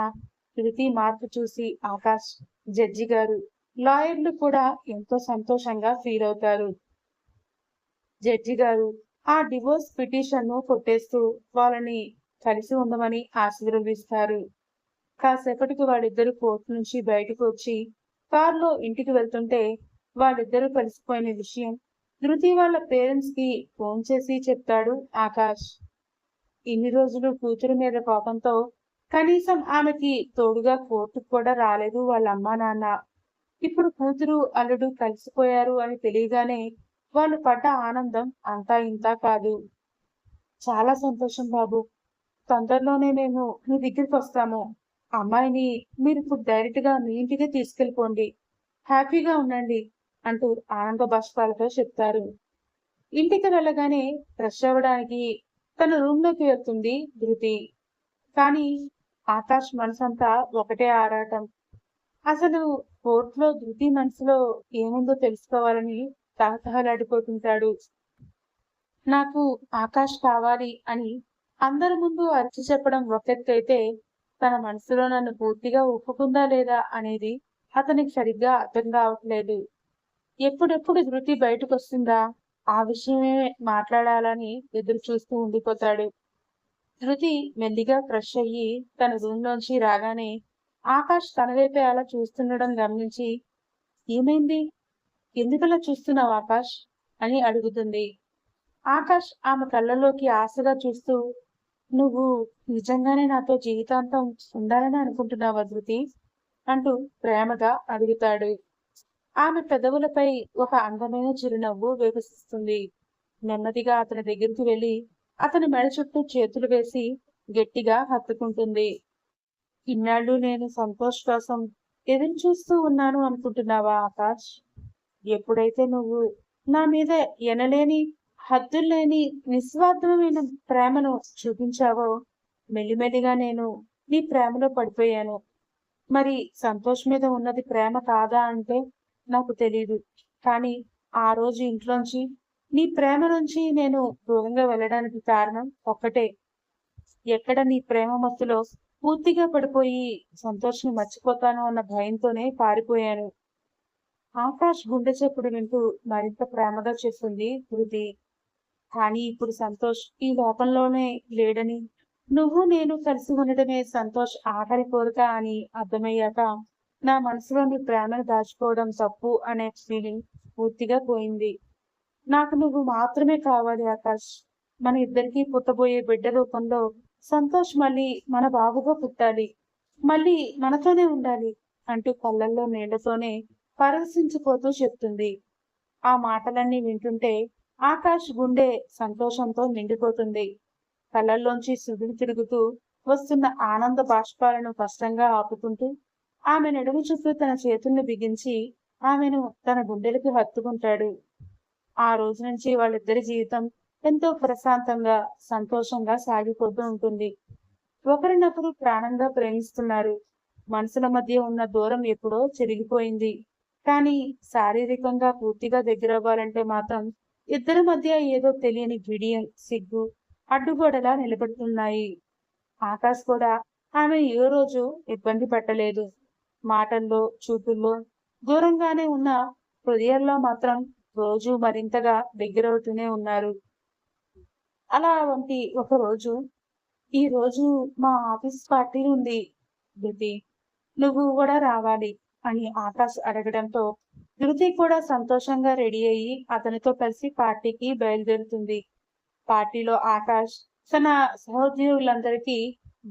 ధృతి మార్పు చూసి ఆకాష్, జడ్జి గారు, లాయర్లు కూడా ఎంతో సంతోషంగా ఫీల్ అవుతారు. జడ్జి గారు ఆ డివోర్స్ పిటిషన్ ను కొట్టేస్తూ వాళ్ళని కలిసి ఉండమని ఆశీర్వదిస్తారు. కాసేపటికి వాళ్ళిద్దరు కోర్టు నుంచి బయటకు వచ్చి కారులో ఇంటికి వెళ్తుంటే వాళ్ళిద్దరూ కలిసిపోయిన విషయం ధృతి వాళ్ళ పేరెంట్స్ కి ఫోన్ చేసి చెప్తాడు ఆకాష్. ఇన్ని రోజులు కూతురు మీద కోపంతో కనీసం ఆమెకి తోడుగా కోర్టుకు కూడా రాలేదు వాళ్ళ అమ్మా నాన్న. ఇప్పుడు కూతురు అల్లుడు కలిసిపోయారు అని తెలియగానే వాళ్ళు పడ్డ ఆనందం అంతా ఇంతా కాదు. చాలా సంతోషం బాబు, తొందరలోనే మేము మీ దగ్గరికి వస్తాము. అమ్మాయిని మీరు ఇప్పుడు డైరెక్ట్ గా మీ ఇంటికి తీసుకెళ్ళిపోండి, హ్యాపీగా ఉండండి అంటూ ఆనంద బాష్పాలతో చెప్తారు. ఇంటికి వెళ్ళగానే ఫ్రెష్ అవ్వడానికి తన రూమ్ లోకి వెళ్తుంది ధృతి. కానీ ఆకాష్ మనసంతా ఒకటే ఆరాటం. అసలు కోర్టులో ధృతి మనసులో ఏముందో తెలుసుకోవాలని తహతహలాడిపోతుంటాడు. నాకు ఆకాష్ కావాలి అని అందరి ముందు అరిచి చెప్పడం ఒకెత్తైతే, తన మనసులో నన్ను పూర్తిగా ఒప్పుకుందా లేదా అనేది అతనికి సరిగ్గా అర్థం కావట్లేదు. ఎప్పుడెప్పుడు ధృతి బయటకొస్తుందా ఆ విషయమే మాట్లాడాలని ఎదురు చూస్తూ ఉండిపోతాడు. ధృతి మెల్లిగా ఫ్రెష్ అయ్యి తన రూమ్ లోంచి రాగానే ఆకాష్ తన వైపే అలా చూస్తుండడం గమనించి, ఏమైంది, ఎందుకలా చూస్తున్నావు ఆకాష్ అని అడుగుతుంది. ఆకాష్ ఆమె కళ్ళలోకి ఆశగా చూస్తూ, నువ్వు నిజంగానే నాతో జీవితాంతం ఉండాలని అనుకుంటున్నావా ధృతి అంటూ ప్రేమగా అడుగుతాడు. ఆమె పెదవులపై ఒక అందమైన చిరునవ్వు వికసిస్తుంది. నెమ్మదిగా అతని దగ్గరికి వెళ్లి అతని మెడ చుట్టూ చేతులు వేసి గట్టిగా హత్తుకుంటుంది. ఇన్నాళ్ళు నేను సంతోష్ కోసం ఎదురు చూస్తూ ఉన్నాను అనుకుంటున్నావా ఆకాష్? ఎప్పుడైతే నువ్వు నా మీద ఎనలేని హద్దుల్లేని నిస్వార్థమైన ప్రేమను చూపించావో మెల్లిమెల్లిగా నేను నీ ప్రేమలో పడిపోయాను. మరి సంతోష్ మీద ఉన్నది ప్రేమ కాదా అంటే నాకు తెలీదు. కానీ ఆ రోజు ఇంట్లోంచి నీ ప్రేమ నుంచి నేను దూరంగా వెళ్ళడానికి కారణం ఒక్కటే. ఎక్కడ నీ ప్రేమ మత్తులో పూర్తిగా పడిపోయి సంతోష్ని మర్చిపోతాను అన్న భయంతోనే పారిపోయాను. ఆకాష్ గుండె చప్పుడు వింటూ మరింత ప్రేమగా చెప్తుంది ధృతి. కానీ ఇప్పుడు సంతోష్ ఈ లోకంలోనే లేడని, నువ్వు నేను కలిసి ఉండటమే సంతోష్ ఆఖరి కోరిక అని అర్థమయ్యాక నా మనసులోని ప్రేమను దాచుకోవడం తప్పు అనే ఫీలింగ్ పూర్తిగా పోయింది. నాకు నువ్వు మాత్రమే కావాలి ఆకాష్. మన ఇద్దరికీ పుట్టబోయే బిడ్డ రూపంలో సంతోష్ మళ్ళీ మన బాబుగా పుట్టాలి. మళ్ళీ మనతోనే ఉండాలి అంటూ కళ్ళల్లో నీళ్లతోనే పరవశించిపోతూ చెప్తుంది. ఆ మాటలన్నీ వింటుంటే ఆకాష్ గుండె సంతోషంతో నిండిపోతుంది. కళ్ళల్లోంచి సుడులు తిరుగుతూ వస్తున్న ఆనంద బాష్పాలను కష్టంగా ఆపుకుంటూ ఆమె నడుము చుట్టూ తన చేతుల్ని బిగించి ఆమెను తన గుండెలకు హత్తుకుంటాడు. ఆ రోజు నుంచి వాళ్ళిద్దరి జీవితం ఎంతో ప్రశాంతంగా, సంతోషంగా సాగిపోతూ ఉంటుంది. ఒకరినొకరు ప్రాణంగా ప్రేమిస్తున్నారు. మనసుల మధ్య ఉన్న దూరం ఎప్పుడో చెరిగిపోయింది. కానీ శారీరకంగా పూర్తిగా దగ్గరవ్వాలంటే మాత్రం ఇద్దరి మధ్య ఏదో తెలియని బిడియం, సిగ్గు అడ్డుగోడలా నిలబడుతున్నాయి. ఆకాష్ కూడా ఆమె ఏ రోజు ఇబ్బంది పెట్టలేదు. మాటల్లో, చూపుల్లో దూరంగానే ఉన్న హృదయాల్లో మాత్రం రోజు మరింతగా దగ్గరవుతూనే ఉన్నారు. అలా వంటి ఒక రోజు, ఈ రోజు మా ఆఫీస్ పార్టీ ఉంది ధృతి, నువ్వు కూడా రావాలి అని ఆకాష్ అడగడంతో ధృతి కూడా సంతోషంగా రెడీ అయ్యి అతనితో కలిసి పార్టీకి బయలుదేరుతుంది. పార్టీలో ఆకాష్ తన సహోద్యోగులందరికీ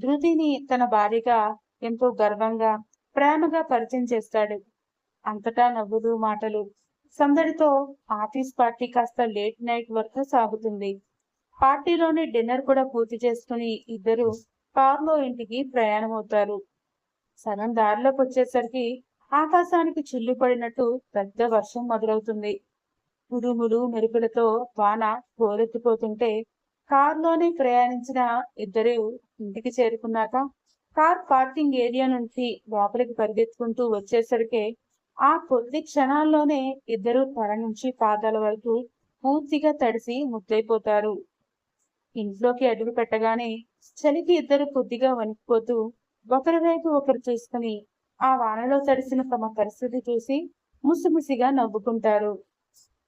ధృతిని తన భార్యగా ఎంతో గర్వంగా, ప్రేమగా పరిచయం చేస్తాడు. అంతటా నవ్వులు, మాటలు, సందడితో ఆఫీస్ పార్టీ కాస్త లేట్ నైట్ వరకు సాగుతుంది. పార్టీలోని డిన్నర్ కూడా పూర్తి చేసుకుని ఇద్దరు కారులో ఇంటికి ప్రయాణమవుతారు. సగం దారిలోకి వచ్చేసరికి ఆకాశానికి చిల్లు పడినట్టు పెద్ద వర్షం మొదలవుతుంది. ఉరుములు మెరుపులతో వాన హోరెత్తిపోతుంటే కారులోనే ప్రయాణించిన ఇద్దరు ఇంటికి చేరుకున్నాక కార్ పార్కింగ్ ఏరియా నుంచి లోపలికి పరిగెత్తుకుంటూ వచ్చేసరికి ఆ కొద్ది క్షణాల్లోనే ఇద్దరు తల నుంచి పాదాల వరకు పూర్తిగా తడిసి ముద్దైపోతారు. ఇంట్లోకి అడుగు పెట్టగానే చలికి ఇద్దరు కొద్దిగా వణికిపోతూ ఒకరి వైపు ఒకరు చూసుకుని ఆ వానలో తడిసిన తమ పరిస్థితి చూసి ముసిముసిగా నవ్వుకుంటారు.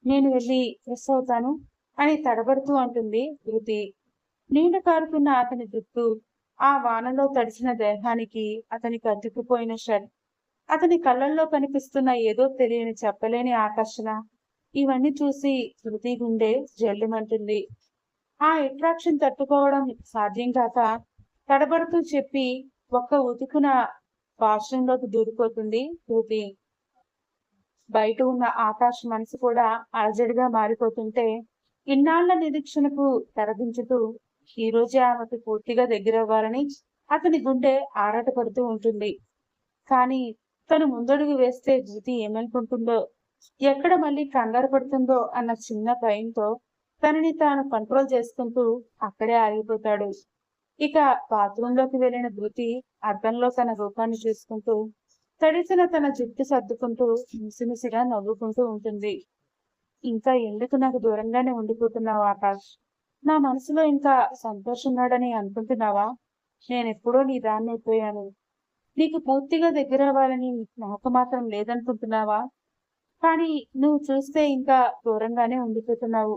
నేను వెళ్ళి ఫ్రెష్ అవుతాను అని తడబడుతూ అంటుంది ధృతి. నీళ్లు కారుతున్న అతని జుట్టు, ఆ వానలో తడిసిన దేహానికి అతనికి అతుక్కుపోయిన షర్ట్, అతని కళ్ళల్లో కనిపిస్తున్న ఏదో తెలియని చెప్పలేని ఆకర్షణ, ఇవన్నీ చూసి ధృతి గుండె జల్లుమంటుంది. ఆ అట్రాక్షన్ తట్టుకోవడం సాధ్యం కాక తడబడుతూ చెప్పి ఒక్క ఉతుకున వాష్రూంలోకి దూరిపోతుంది ధృతి. బయట ఉన్న ఆకాష్ మనసు కూడా అలజడిగా మారిపోతుంటే ఇన్నాళ్ల నిరీక్షణకు తెరదించుతూ ఈ రోజే ఆమెకు పూర్తిగా దగ్గరవ్వాలని అతని గుండె ఆరాటపడుతూ ఉంటుంది. కానీ తను ముందడుగు వేస్తే ధృతి ఏమనుకుంటుందో, ఎక్కడ మళ్ళీ కంగారు పడుతుందో అన్న చిన్న భయంతో తనని తాను కంట్రోల్ చేసుకుంటూ అక్కడే ఆగిపోతాడు. ఇక బాత్రూంలోకి వెళ్లిన ధృతి అద్దంలో తన రూపాన్ని చూసుకుంటూ తడిసిన తన జుట్టు సర్దుకుంటూ ముసిముసిగా నవ్వుకుంటూ ఉంటుంది. ఇంకా ఎందుకు నాకు దూరంగానే ఉండిపోతున్నావు ఆకాష్? నా మనసులో ఇంకా సంతోషున్నాడని అనుకుంటున్నావా? నేనెప్పుడో నీ దాన్ని అయిపోయాను. నీకు పూర్తిగా దగ్గరవ్వాలని నాకు మాత్రం లేదనుకుంటున్నావా? కానీ నువ్వు చూస్తే ఇంకా దూరంగానే ఉండిపోతున్నావు.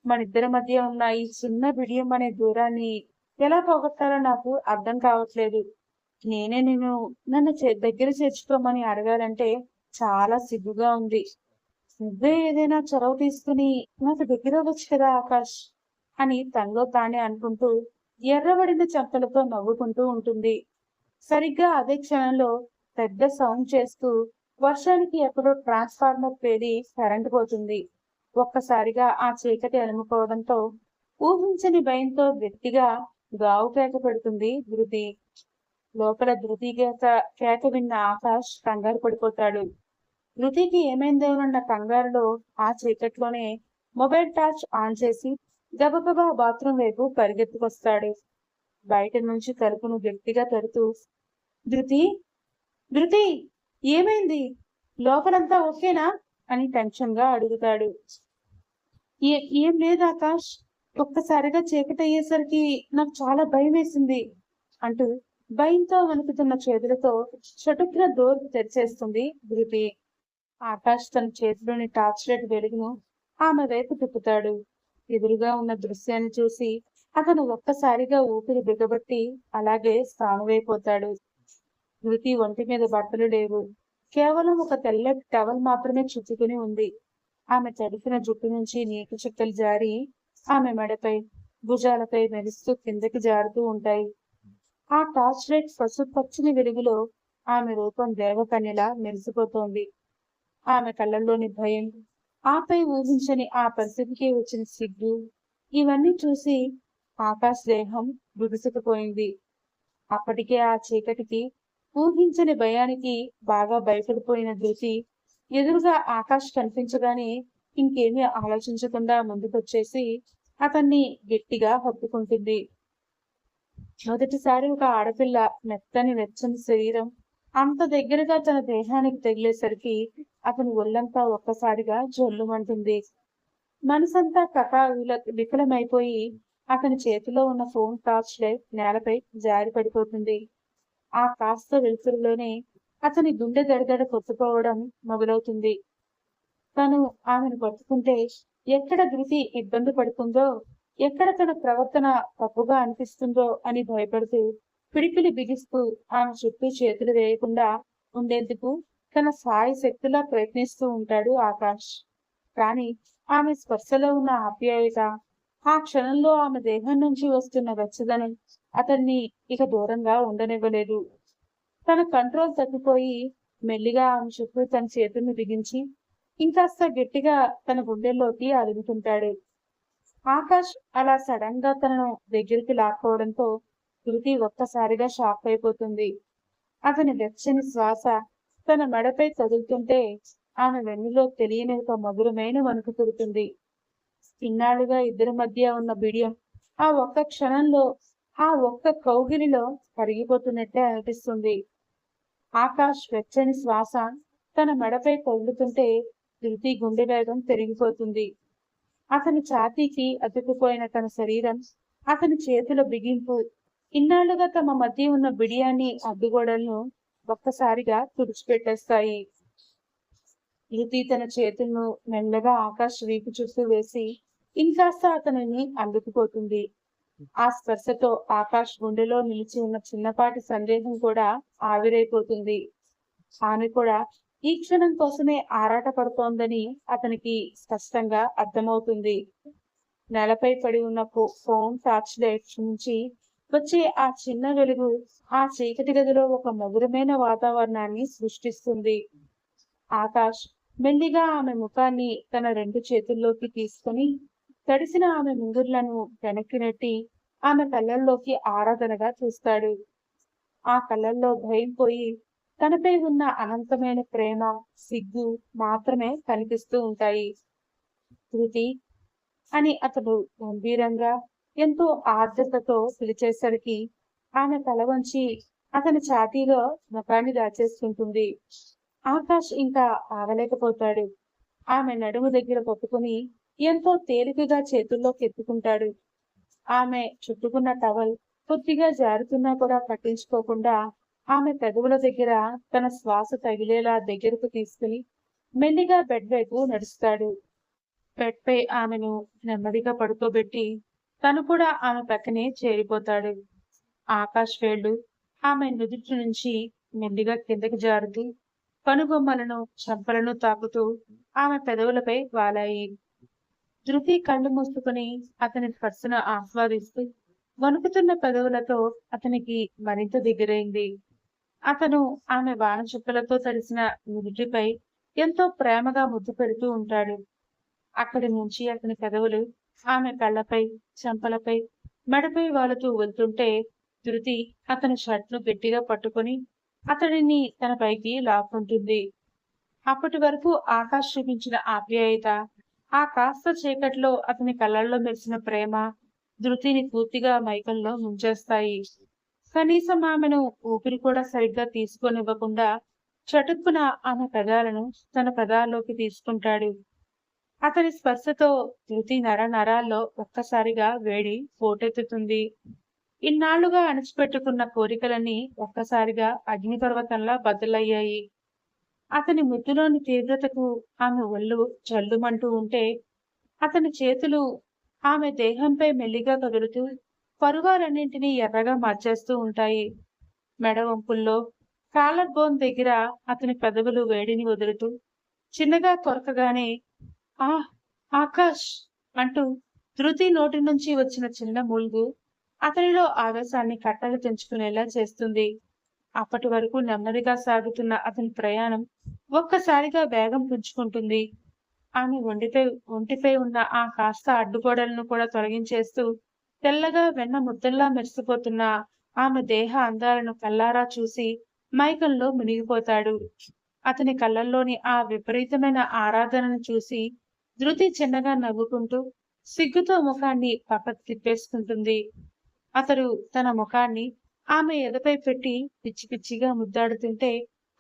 మనిద్దరి మధ్య ఉన్న ఈ చిన్న బిడియం అనే దూరాన్ని ఎలా పోగొట్టాలో నాకు అర్థం కావట్లేదు. నేనే నేను నన్ను దగ్గర చేర్చుకోమని అడగాలంటే చాలా సిగ్గుగా ఉంది. నువ్వే ఏదైనా చొరవ తీసుకుని నాకు దగ్గర అవ్వచ్చు కదా ఆకాష్ అని తనలో తానే అనుకుంటూ ఎర్రబడిన చెంపలతో నవ్వుకుంటూ ఉంటుంది. సరిగ్గా అదే క్షణంలో పెద్ద సౌండ్ చేస్తూ వర్షానికి ఎక్కడో ట్రాన్స్ఫార్మర్ పేలి కరెంటు పోతుంది. ఒక్కసారిగా ఆ చీకటి అలుముకోవడంతో ఊహించని భయంతో గట్టిగా గావు కేక పెడుతుంది ధృతి. లోపల ధృతి కేక విన్న ఆకాష్ కంగారు పడిపోతాడు. ధృతికి ఏమైందేమన్న కంగారులో ఆ చీకట్లోనే మొబైల్ టార్చ్ ఆన్ చేసి గబగబా బాత్రూం వైపు పరిగెత్తుకొస్తాడు. బయట నుంచి తలుపును గట్టిగా తడుతూ ధృతి, ధృతి, ఏమైంది? లోపలంతా ఓకేనా అని టెన్షన్ గా అడుగుతాడు. ఏం లేదు ఆకాష్, ఒక్కసారిగా చీకటయ్యేసరికి నాకు చాలా భయం వేసింది అంటూ భయంతో వణుకుతున్న చేతులతో చటుక్కున డోర్ తెరిచేస్తుంది ధృతి. ఆకాష్ తన చేతిలోని టార్చ్ లైట్ వెలుగును ఆమె వైపు తిప్పుతాడు. ఎదురుగా ఉన్న దృశ్యాన్ని చూసి అతను ఒక్కసారిగా ఊపిరి బిగబట్టి అలాగే స్థానువైపోతాడు. ధృతి ఒంటి మీద బట్టలు లేవు. కేవలం ఒక తెల్లటి టవల్ మాత్రమే చుట్టుకుని ఉంది. ఆమె తడిసిన జుట్టు నుంచి నీటి చుక్కలు జారి ఆమె మెడపై, భుజాలపై మెరుస్తూ కిందకి జారుతూ ఉంటాయి. ఆ టార్చ్ లైట్ పసుపచ్చని వెలుగులో ఆమె రూపం దేవకన్యలా మెరిసిపోతోంది. ఆమె కళ్ళల్లోని భయం, ఆపై ఊహించని ఆ పరిస్థితికి వచ్చిన సిగ్గు, ఇవన్నీ చూసి ఆకాశ్ దేహం బిగుసుకుపోయింది. అప్పటికే ఆ చీకటికి, ఊహించని భయానికి బాగా భయపడిపోయిన ధృతి ఎదురుగా ఆకాష్ కనిపించగానే ఇంకేమీ ఆలోచించకుండా ముందుకొచ్చేసి అతన్ని గట్టిగా హత్తుకుంటుంది. మొదటిసారి ఒక ఆడపిల్ల మెత్తని వెచ్చని శరీరం అంత దగ్గరగా తన దేహానికి తగిలేసరికి అతని ఒళ్ళంతా ఒక్కసారిగా జొల్లుమంటుంది. మనసంతా విఫలమైపోయి అతని చేతిలో ఉన్న ఫోన్ టార్చ్ లైట్ నేలపై జారి పడిపోతుంది. ఆ కాస్త వెలుతురులోనే అతని గుండె దడదడ కొట్టుకోవడం మొదలవుతుంది. తను ఆమెను పట్టుకుంటే ఎక్కడ ధృతి ఇబ్బంది పడుతుందో, ఎక్కడ తన ప్రవర్తన తప్పుగా అనిపిస్తుందో అని భయపడుతూ పిడికిలి బిగిస్తూ ఆమె చుట్టూ చేతులు వేయకుండా ఉండేందుకు తన సాయి శక్తిలా ప్రయత్నిస్తూ ఉంటాడు ఆకాష్. కానీ ఆమె స్పర్శలో ఉన్న ఆప్యాయత, ఆ క్షణంలో ఆమె దేహం నుంచి వస్తున్న వెచ్చదనం అతన్ని ఇక దూరంగా ఉండనివ్వలేదు. తన కంట్రోల్ తప్పిపోయి మెల్లిగా ఆమె చుట్టూ తన చేతుల్ని బిగించి ఇంకాస్త గట్టిగా తన గుండెల్లోకి అదుముతుంటాడు. ఆకాష్ అలా సడన్ గా తనను దగ్గరికి లాక్కోవడంతో ధృతి ఒక్కసారిగా షాక్ అయిపోతుంది. అతని వెచ్చని శ్వాస తన మెడపై తగులుతుంటే ఆమె వెన్నులో తెలియని ఒక మధురమైన వణుకు పుడుతుంది. ఇన్నాళ్లుగా ఇద్దరి మధ్య ఉన్న బిడియం ఆ ఒక్క క్షణంలో, ఆ ఒక్క కౌగిలిలో కరిగిపోతున్నట్టే అనిపిస్తుంది. ఆకాష్ వెచ్చని శ్వాస తన మెడపై తగులుతుంటే ధృతి గుండె వేగం పెరిగిపోతుంది. అతని ఛాతీకి అతుక్కుపోయిన తన శరీరం, అతని చేతుల బిగింపు ఇన్నాళ్లుగా తమ మధ్య ఉన్న బిడియాన్ని అడ్డుగోడలను ఒక్కసారిగా తుడిచిపెట్టేస్తాయి. ధృతి తన చేతులను మెల్లగా ఆకాష్ వీపు చుట్టూ వేసి ఇంకాస్త అతనిని అందుకుపోతుంది. ఆ స్పర్శతో ఆకాష్ గుండెలో నిలిచి ఉన్న చిన్నపాటి సందేహం కూడా ఆవిరైపోతుంది. ఆమె కూడా ఈ క్షణం కోసమే ఆరాట పడుతోందని అతనికి స్పష్టంగా అర్థమవుతుంది. నేలపై పడి ఉన్న ఫోన్ టార్చ్ లైట్ నుంచి వచ్చే ఆ చిన్న వెలుగు ఆ చీకటి గదిలో ఒక మధురమైన వాతావరణాన్ని సృష్టిస్తుంది. ఆకాష్ మెల్లిగా ఆమె ముఖాన్ని తన రెండు చేతుల్లోకి తీసుకుని తడిసిన ఆమె ముంగుర్లను వెనక్కి నెట్టి ఆమె కళ్ళల్లోకి ఆరాధనగా చూస్తాడు. ఆ కళ్ళల్లో భయం పోయి తనపై ఉన్న అనంతమైన ప్రేమ, సిగ్గు మాత్రమే కనిపిస్తూ ఉంటాయి. ధృతి అని అతడు గంభీరంగా ఎంతో ఆర్ద్రతతో పిలిచేసరికి ఆమె తల వంచి అతని ఛాతీలో ముఖాన్ని దాచేసుకుంటుంది. ఆకాష్ ఇంకా ఆగలేకపోతాడు. ఆమె నడుము దగ్గర పట్టుకుని ఎంతో తేలికగా చేతుల్లోకి ఎత్తుకుంటాడు. ఆమె చుట్టుకున్న టవల్ కొద్దిగా జారుతున్నా కూడా పట్టించుకోకుండా ఆమె పెదవుల దగ్గర తన శ్వాస తగిలేలా దగ్గరకు తీసుకుని మెల్లిగా బెడ్ వైపు నడుస్తాడు. బెడ్ పై ఆమెను నెమ్మదిగా పడుకోబెట్టి తను కూడా ఆమె పక్కనే చేరిపోతాడు. ఆకాష్ వేళ్లు ఆమె నుదుటి నుంచి మెల్లిగా కిందకి జారుతూ కనుబొమ్మలను చెంపలను తాకుతూ ఆమె పెదవులపై వాలాయి. ధృతి కళ్ళు మూసుకుని అతని స్పర్శను ఆస్వాదిస్తూ వణుకుతున్న పెదవులతో అతనికి మరింత దగ్గరైంది. అతను ఆమె వానచుక్కలతో తడిసిన నుదుటిపై ఎంతో ప్రేమగా ముద్దు పెడుతూ ఉంటాడు. అక్కడి నుంచి అతని పెదవులు ఆమె కళ్ళపై, చెంపలపై, మెడపై వాలుతూ వెళ్తుంటే ధృతి అతని షర్ట్ను గట్టిగా పట్టుకుని అతడిని తన పైకి లాక్కుంటుంది. అప్పటి వరకు ఆకాష్ చూపించిన ఆప్యాయత, ఆ కాస్త చీకట్లో అతని కళ్ళల్లో మెరిసిన ప్రేమ ధృతిని పూర్తిగా మైకంలో ముంచేస్తాయి. కనీసం ఆమెను ఊపిరి కూడా సరిగ్గా తీసుకోనివ్వకుండా చటుక్కున ఆమె పెదాలను తన పెదాల్లోకి తీసుకుంటాడు. అతని స్పర్శతో ధృతి నరాల్లో ఒక్కసారిగా వేడి పోటెత్తుతుంది. ఇన్నాళ్లుగా అణిచిపెట్టుకున్న కోరికలన్నీ ఒక్కసారిగా అగ్నిపర్వతంలా బద్దలయ్యాయి. అతని ముద్దులోని తీవ్రతకు ఆమె ఒళ్ళు జల్లుమంటూ ఉంటే అతని చేతులు ఆమె దేహంపై మెల్లిగా కదులుతూ పరువాలన్నింటినీ ఎర్రగా మార్చేస్తూ ఉంటాయి. మెడ వంపుల్లో కాలర్ బోన్ దగ్గర అతని పెదవులు వేడిని వదులుతూ చిన్నగా కొరకగానే ఆ ఆకాష్ అంటూ ధృతి నోటి నుంచి వచ్చిన చిన్న మూల్గు అతనిలో ఆవేశాన్ని కట్టలు తెంచుకునేలా చేస్తుంది. అప్పటి వరకు నెమ్మదిగా సాగుతున్న అతని ప్రయాణం ఒక్కసారిగా వేగం పుంజుకుంటుంది. ఆమె ఒంటిపై ఉన్న ఆ కాస్త అడ్డుగోడలను కూడా తొలగించేస్తూ తెల్లగా వెన్న ముద్దల్లా మెరిసిపోతున్న ఆమె దేహ అందాలను కల్లారా చూసి మైకంలో మునిగిపోతాడు. అతని కళ్ళల్లోని ఆ విపరీతమైన ఆరాధనను చూసి ధృతి చిన్నగా నవ్వుకుంటూ సిగ్గుతో ముఖాన్ని పక్కకు తిప్పేసుకుంటుంది. అతడు తన ముఖాన్ని ఆమె ఎదపై పెట్టి పిచ్చి పిచ్చిగా ముద్దాడుతుంటే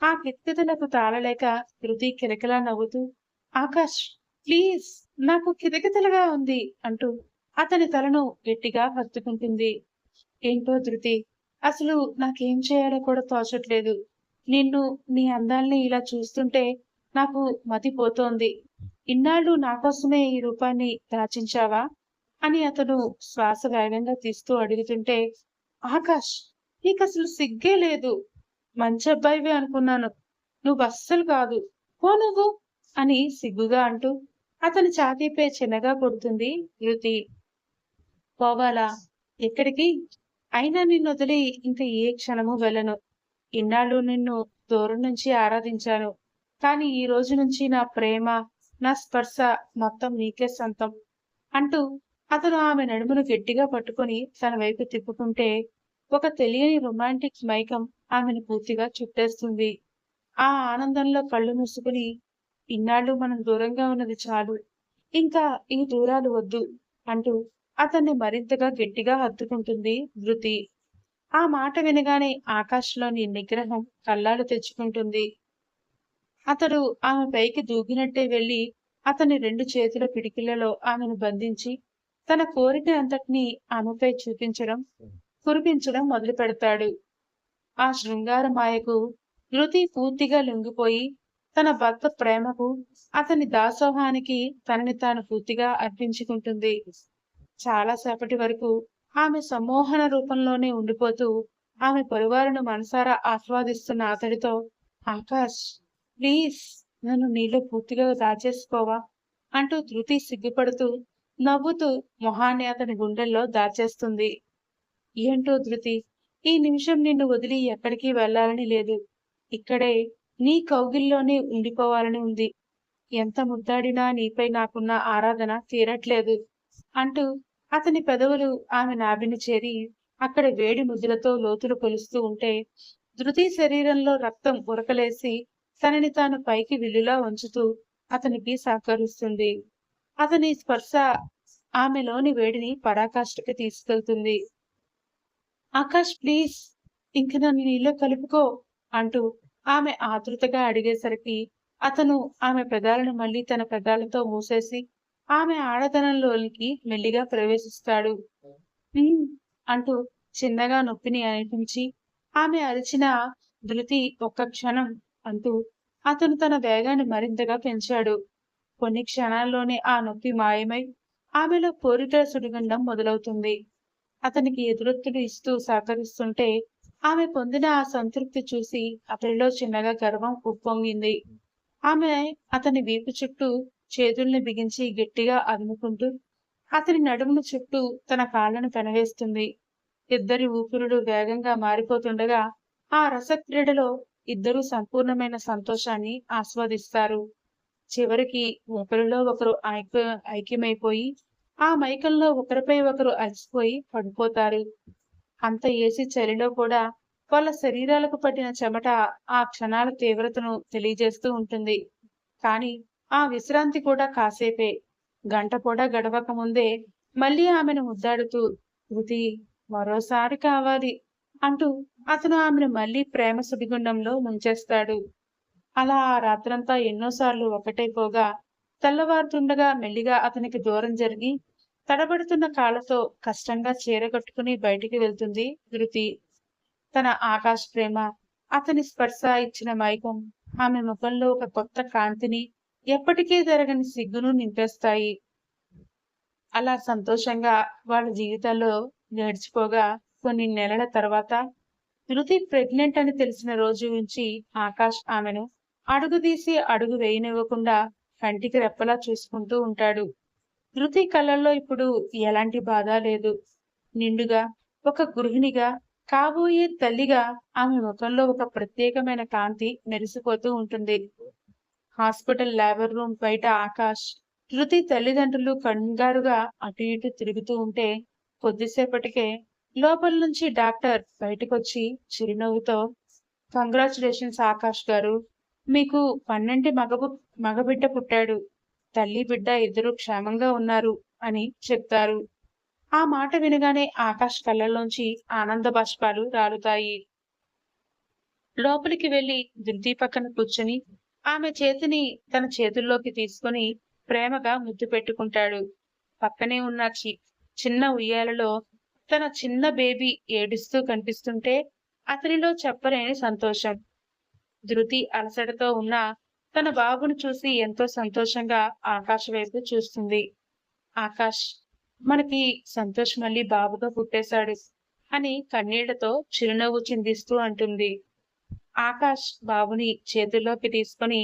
ఆ కితకితలకు తాళలేక ధృతి కిలకిలా నవ్వుతూ ఆకాష్ ప్లీజ్ నాకు కితకితలుగా ఉంది అంటూ అతని తలను గట్టిగా హత్తుకుంటుంది. ఏంటో ధృతి, అసలు నాకేం చేయాలో కూడా తోచట్లేదు. నిన్ను నీ అందాల్ని ఇలా చూస్తుంటే నాకు మతిపోతోంది. ఇన్నాళ్ళు నా కోసమే ఈ రూపాన్ని దాచించావా అని అతను శ్వాస వేగంగా తీస్తూ అడుగుతుంటే ఆకాష్ నీకసలు సిగ్గే లేదు. మంచి అబ్బాయివే అనుకున్నాను. నువ్వు అస్సలు కాదు. పో నువ్వు అని సిగ్గుగా అంటూ అతని ఛాతీపై చిన్నగా కొడుతుంది ధృతి. పోవాలా? ఎక్కడికి? అయినా నిన్నొదిలి ఇంక ఏ క్షణము వెళ్ళను. ఇన్నాళ్ళు నిన్ను దూరం నుంచి ఆరాధించాను. కాని ఈ రోజు నుంచి నా ప్రేమ, నా స్పర్శ మొత్తం నీకే సొంతం అంటూ అతను ఆమె నడుమును గట్టిగా పట్టుకుని తన వైపు తిప్పుకుంటే ఒక తెలియని రొమాంటిక్ మైకం ఆమెను పూర్తిగా చుట్టేస్తుంది. ఆ ఆనందంలో కళ్ళు మూసుకుని ఇన్నాళ్ళు మనం దూరంగా ఉన్నది చాలు, ఇంకా ఈ దూరాలు వద్దు అంటూ అతన్ని మరింతగా గట్టిగా హత్తుకుంటుంది ధృతి. ఆ మాట వినగానే ఆకాశంలోని నిగ్రహం కళ్ళాలు తెచ్చుకుంటుంది. అతడు ఆమె పైకి దూకినట్టే వెళ్లి అతని రెండు చేతుల పిడికిళ్లలో ఆమెను బంధించి తన కోరిక అంతటినీ ఆమెపై కురిపించడం మొదలు పెడతాడు. ఆ శృంగార మాయకు ధృతి పూర్తిగా లొంగిపోయి తన భర్త ప్రేమకు, అతని దాసోహానికి తనని తాను పూర్తిగా అర్పించుకుంటుంది. చాలాసేపటి వరకు ఆమె సమ్మోహన రూపంలోనే ఉండిపోతూ ఆమె పరివారను మనసారా ఆస్వాదిస్తున్న అతడితో ఆకాష్ ప్లీజ్ నన్ను నీలో పూర్తిగా దాచేసుకోవా అంటూ ధృతి సిగ్గుపడుతూ నవ్వుతూ మొహాన్ని అతని గుండెల్లో దాచేస్తుంది. ఏంటో ధృతి, ఈ నిమిషం నిన్ను వదిలి ఎక్కడికి వెళ్లాలని లేదు. ఇక్కడే నీ కౌగిల్లోనే ఉండిపోవాలని ఉంది. ఎంత ముద్దాడినా నీపై నాకున్న ఆరాధన తీరట్లేదు అంటూ అతని పెదవులు ఆమె నాభిని చేరి అక్కడ వేడి ముద్దులతో లోతులు కొలుస్తూ ఉంటే ధృతి శరీరంలో రక్తం ఉరకలేసి తనని తాను పైకి విల్లులా ఉంచుతూ అతనికి సహకరిస్తుంది. అతని స్పర్శ ఆమెలోని వేడిని పరాకాష్ఠకి తీసుకెళ్తుంది. ఆకాష్ ప్లీజ్ ఇంక నన్ను నీలో కలుపుకో అంటూ ఆమె ఆతృతగా అడిగేసరికి అతను ఆమె పెదాలను మళ్ళీ తన పెదాలతో మూసేసి ఆమె ఆడదనంలోనికి మెల్లిగా ప్రవేశిస్తాడు. అంటూ చిన్నగా నొప్పిని అనిపించి ఆమె అరిచిన ధృతి ఒక్క క్షణం అంటూ అతను తన వేగాన్ని మరింతగా పెంచాడు. కొన్ని క్షణాల్లోనే ఆ నొప్పి మాయమై ఆమెలో కోరికల సుడిగుండం మొదలవుతుంది. అతనికి ఎదురొత్తులు ఇస్తూ సహకరిస్తుంటే ఆమె పొందిన ఆ సంతృప్తి చూసి అతడిలో చిన్నగా గర్వం ఉప్పొంగింది. ఆమె అతని వీపు చుట్టూ చేతుల్ని బిగించి గట్టిగా అదుముకుంటూ అతని నడుమును చుట్టూ తన కాళ్లను పెనవేస్తుంది. ఇద్దరి ఊపిరులు వేగంగా మారిపోతుండగా ఆ రసక్రీడలో ఇద్దరూ సంపూర్ణమైన సంతోషాన్ని ఆస్వాదిస్తారు. చివరికి ఒకరిలో ఒకరు ఐక్యమైపోయి ఆ మైకంలో ఒకరిపై ఒకరు అలసిపోయి పడిపోతారు. అంత ఏసి చలిలో కూడా వాళ్ళ శరీరాలకు పట్టిన చెమట ఆ క్షణాల తీవ్రతను తెలియజేస్తూ ఉంటుంది. కాని ఆ విశ్రాంతి కూడా కాసేపే. గంట కూడా గడవక ముందే మళ్ళీ ఆమెను ముద్దాడుతూ "శృతి, మరోసారి కావాలి" అంటూ అతను ఆమెను మళ్ళీ ప్రేమ సుడిగుండంలో ముంచేస్తాడు. అలా ఆ రాత్రంతా ఎన్నోసార్లు ఒకటైపోగా తెల్లవారుతుండగా మెల్లిగా అతనికి దూరం జరిగి తడబడుతున్న కాళ్ళతో కష్టంగా చీర కట్టుకుని బయటికి వెళ్తుంది ధృతి. తన ఆకాశ ప్రేమ, అతని స్పర్శ ఇచ్చిన మైకం ఆమె ముఖంలో ఒక కొత్త కాంతిని, ఎప్పటికీ జరగని సిగ్గును నింపేస్తాయి. అలా సంతోషంగా వాళ్ళ జీవితాల్లో నడిచిపోగా కొన్ని నెలల తర్వాత ధృతి ప్రెగ్నెంట్ అని తెలిసిన రోజు నుంచి ఆకాష్ ఆమెను అడుగు తీసి అడుగు వేయనివ్వకుండా కంటికి రెప్పలా చూసుకుంటూ ఉంటాడు. ధృతి కళ్ళల్లో ఇప్పుడు ఎలాంటి బాధ లేదు. నిండుగా, ఒక గృహిణిగా, కాబోయే తల్లిగా ఆమె ముఖంలో ఒక ప్రత్యేకమైన కాంతి మెరిసిపోతూ ఉంటుంది. హాస్పిటల్ లేబర్ రూమ్ బయట ఆకాష్, ధృతి తల్లిదండ్రులు కంగారుగా అటు ఇటు తిరుగుతూ ఉంటే కొద్దిసేపటికే లోపల నుంచి డాక్టర్ బయటకొచ్చి చిరునవ్వుతో, కంగ్రాచులేషన్స్ ఆకాష్ గారు, మీకు పన్నంటి మగబిడ్డ పుట్టాడు. తల్లి బిడ్డ ఇద్దరు క్షేమంగా ఉన్నారు అని చెప్తారు. ఆ మాట వినగానే ఆకాష్ కళ్ళల్లోంచి ఆనంద బాష్పాలు రాలుతాయి. లోపలికి వెళ్లి ధృతి పక్కన కూర్చుని ఆమె చేతిని తన చేతుల్లోకి తీసుకుని ప్రేమగా ముద్దు పెట్టుకుంటాడు. పక్కనే ఉన్న చిన్న ఉయ్యాలలో తన చిన్న బేబీ ఏడుస్తూ కనిపిస్తుంటే అతనిలో చెప్పలేని సంతోషం. ధృతి అలసటతో ఉన్న తన బాబును చూసి ఎంతో సంతోషంగా ఆకాష్ వైపు చూస్తుంది. ఆకాష్, మనకి సంతోష్ మళ్ళీ బాబుగా పుట్టేశాడు అని కన్నీళ్లతో చిరునవ్వు చిందిస్తూ అంటుంది. ఆకాష్ బాబుని చేతుల్లోకి తీసుకుని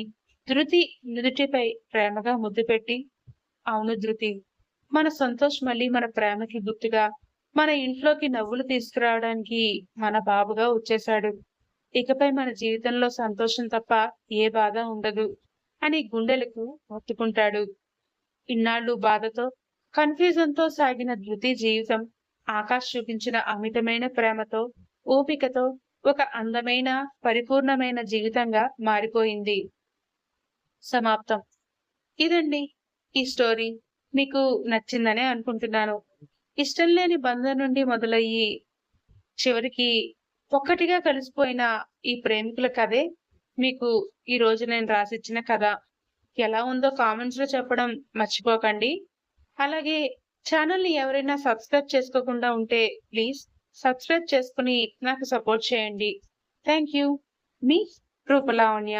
ధృతి నుదుటిపై ప్రేమగా ముద్దు పెట్టి, అవును ధృతి, మన సంతోష్ మళ్ళీ మన ప్రేమకి గుర్తుగా మన ఇంట్లోకి నవ్వులు తీసుకురావడానికి మన బాబుగా వచ్చేశాడు. ఇకపై మన జీవితంలో సంతోషం తప్ప ఏ బాధ ఉండదు అని గుండెలకు హత్తుకుంటాడు. ఇన్నాళ్ళు బాధతో, కన్ఫ్యూజన్తో సాగిన ధృతి జీవితం ఆకాష్ చూపించిన అమితమైన ప్రేమతో, ఓపికతో ఒక అందమైన, పరిపూర్ణమైన జీవితంగా మారిపోయింది. సమాప్తం. ఇదండి ఈ స్టోరీ. మీకు నచ్చిందనే అనుకుంటున్నాను. ఇష్టం లేని బంధం నుండి మొదలయ్యి చివరికి ఒక్కటిగా కలిసిపోయిన ఈ ప్రేమికుల కథే మీకు ఈ రోజు నేను రాసిచ్చిన కథ. ఎలా ఉందో కామెంట్స్ లో చెప్పడం మర్చిపోకండి. అలాగే ఛానల్ని ఎవరైనా సబ్స్క్రైబ్ చేసుకోకుండా ఉంటే ప్లీజ్ సబ్స్క్రైబ్ చేసుకుని నాకు సపోర్ట్ చేయండి. Thank you. మీ రూపలావణ్య.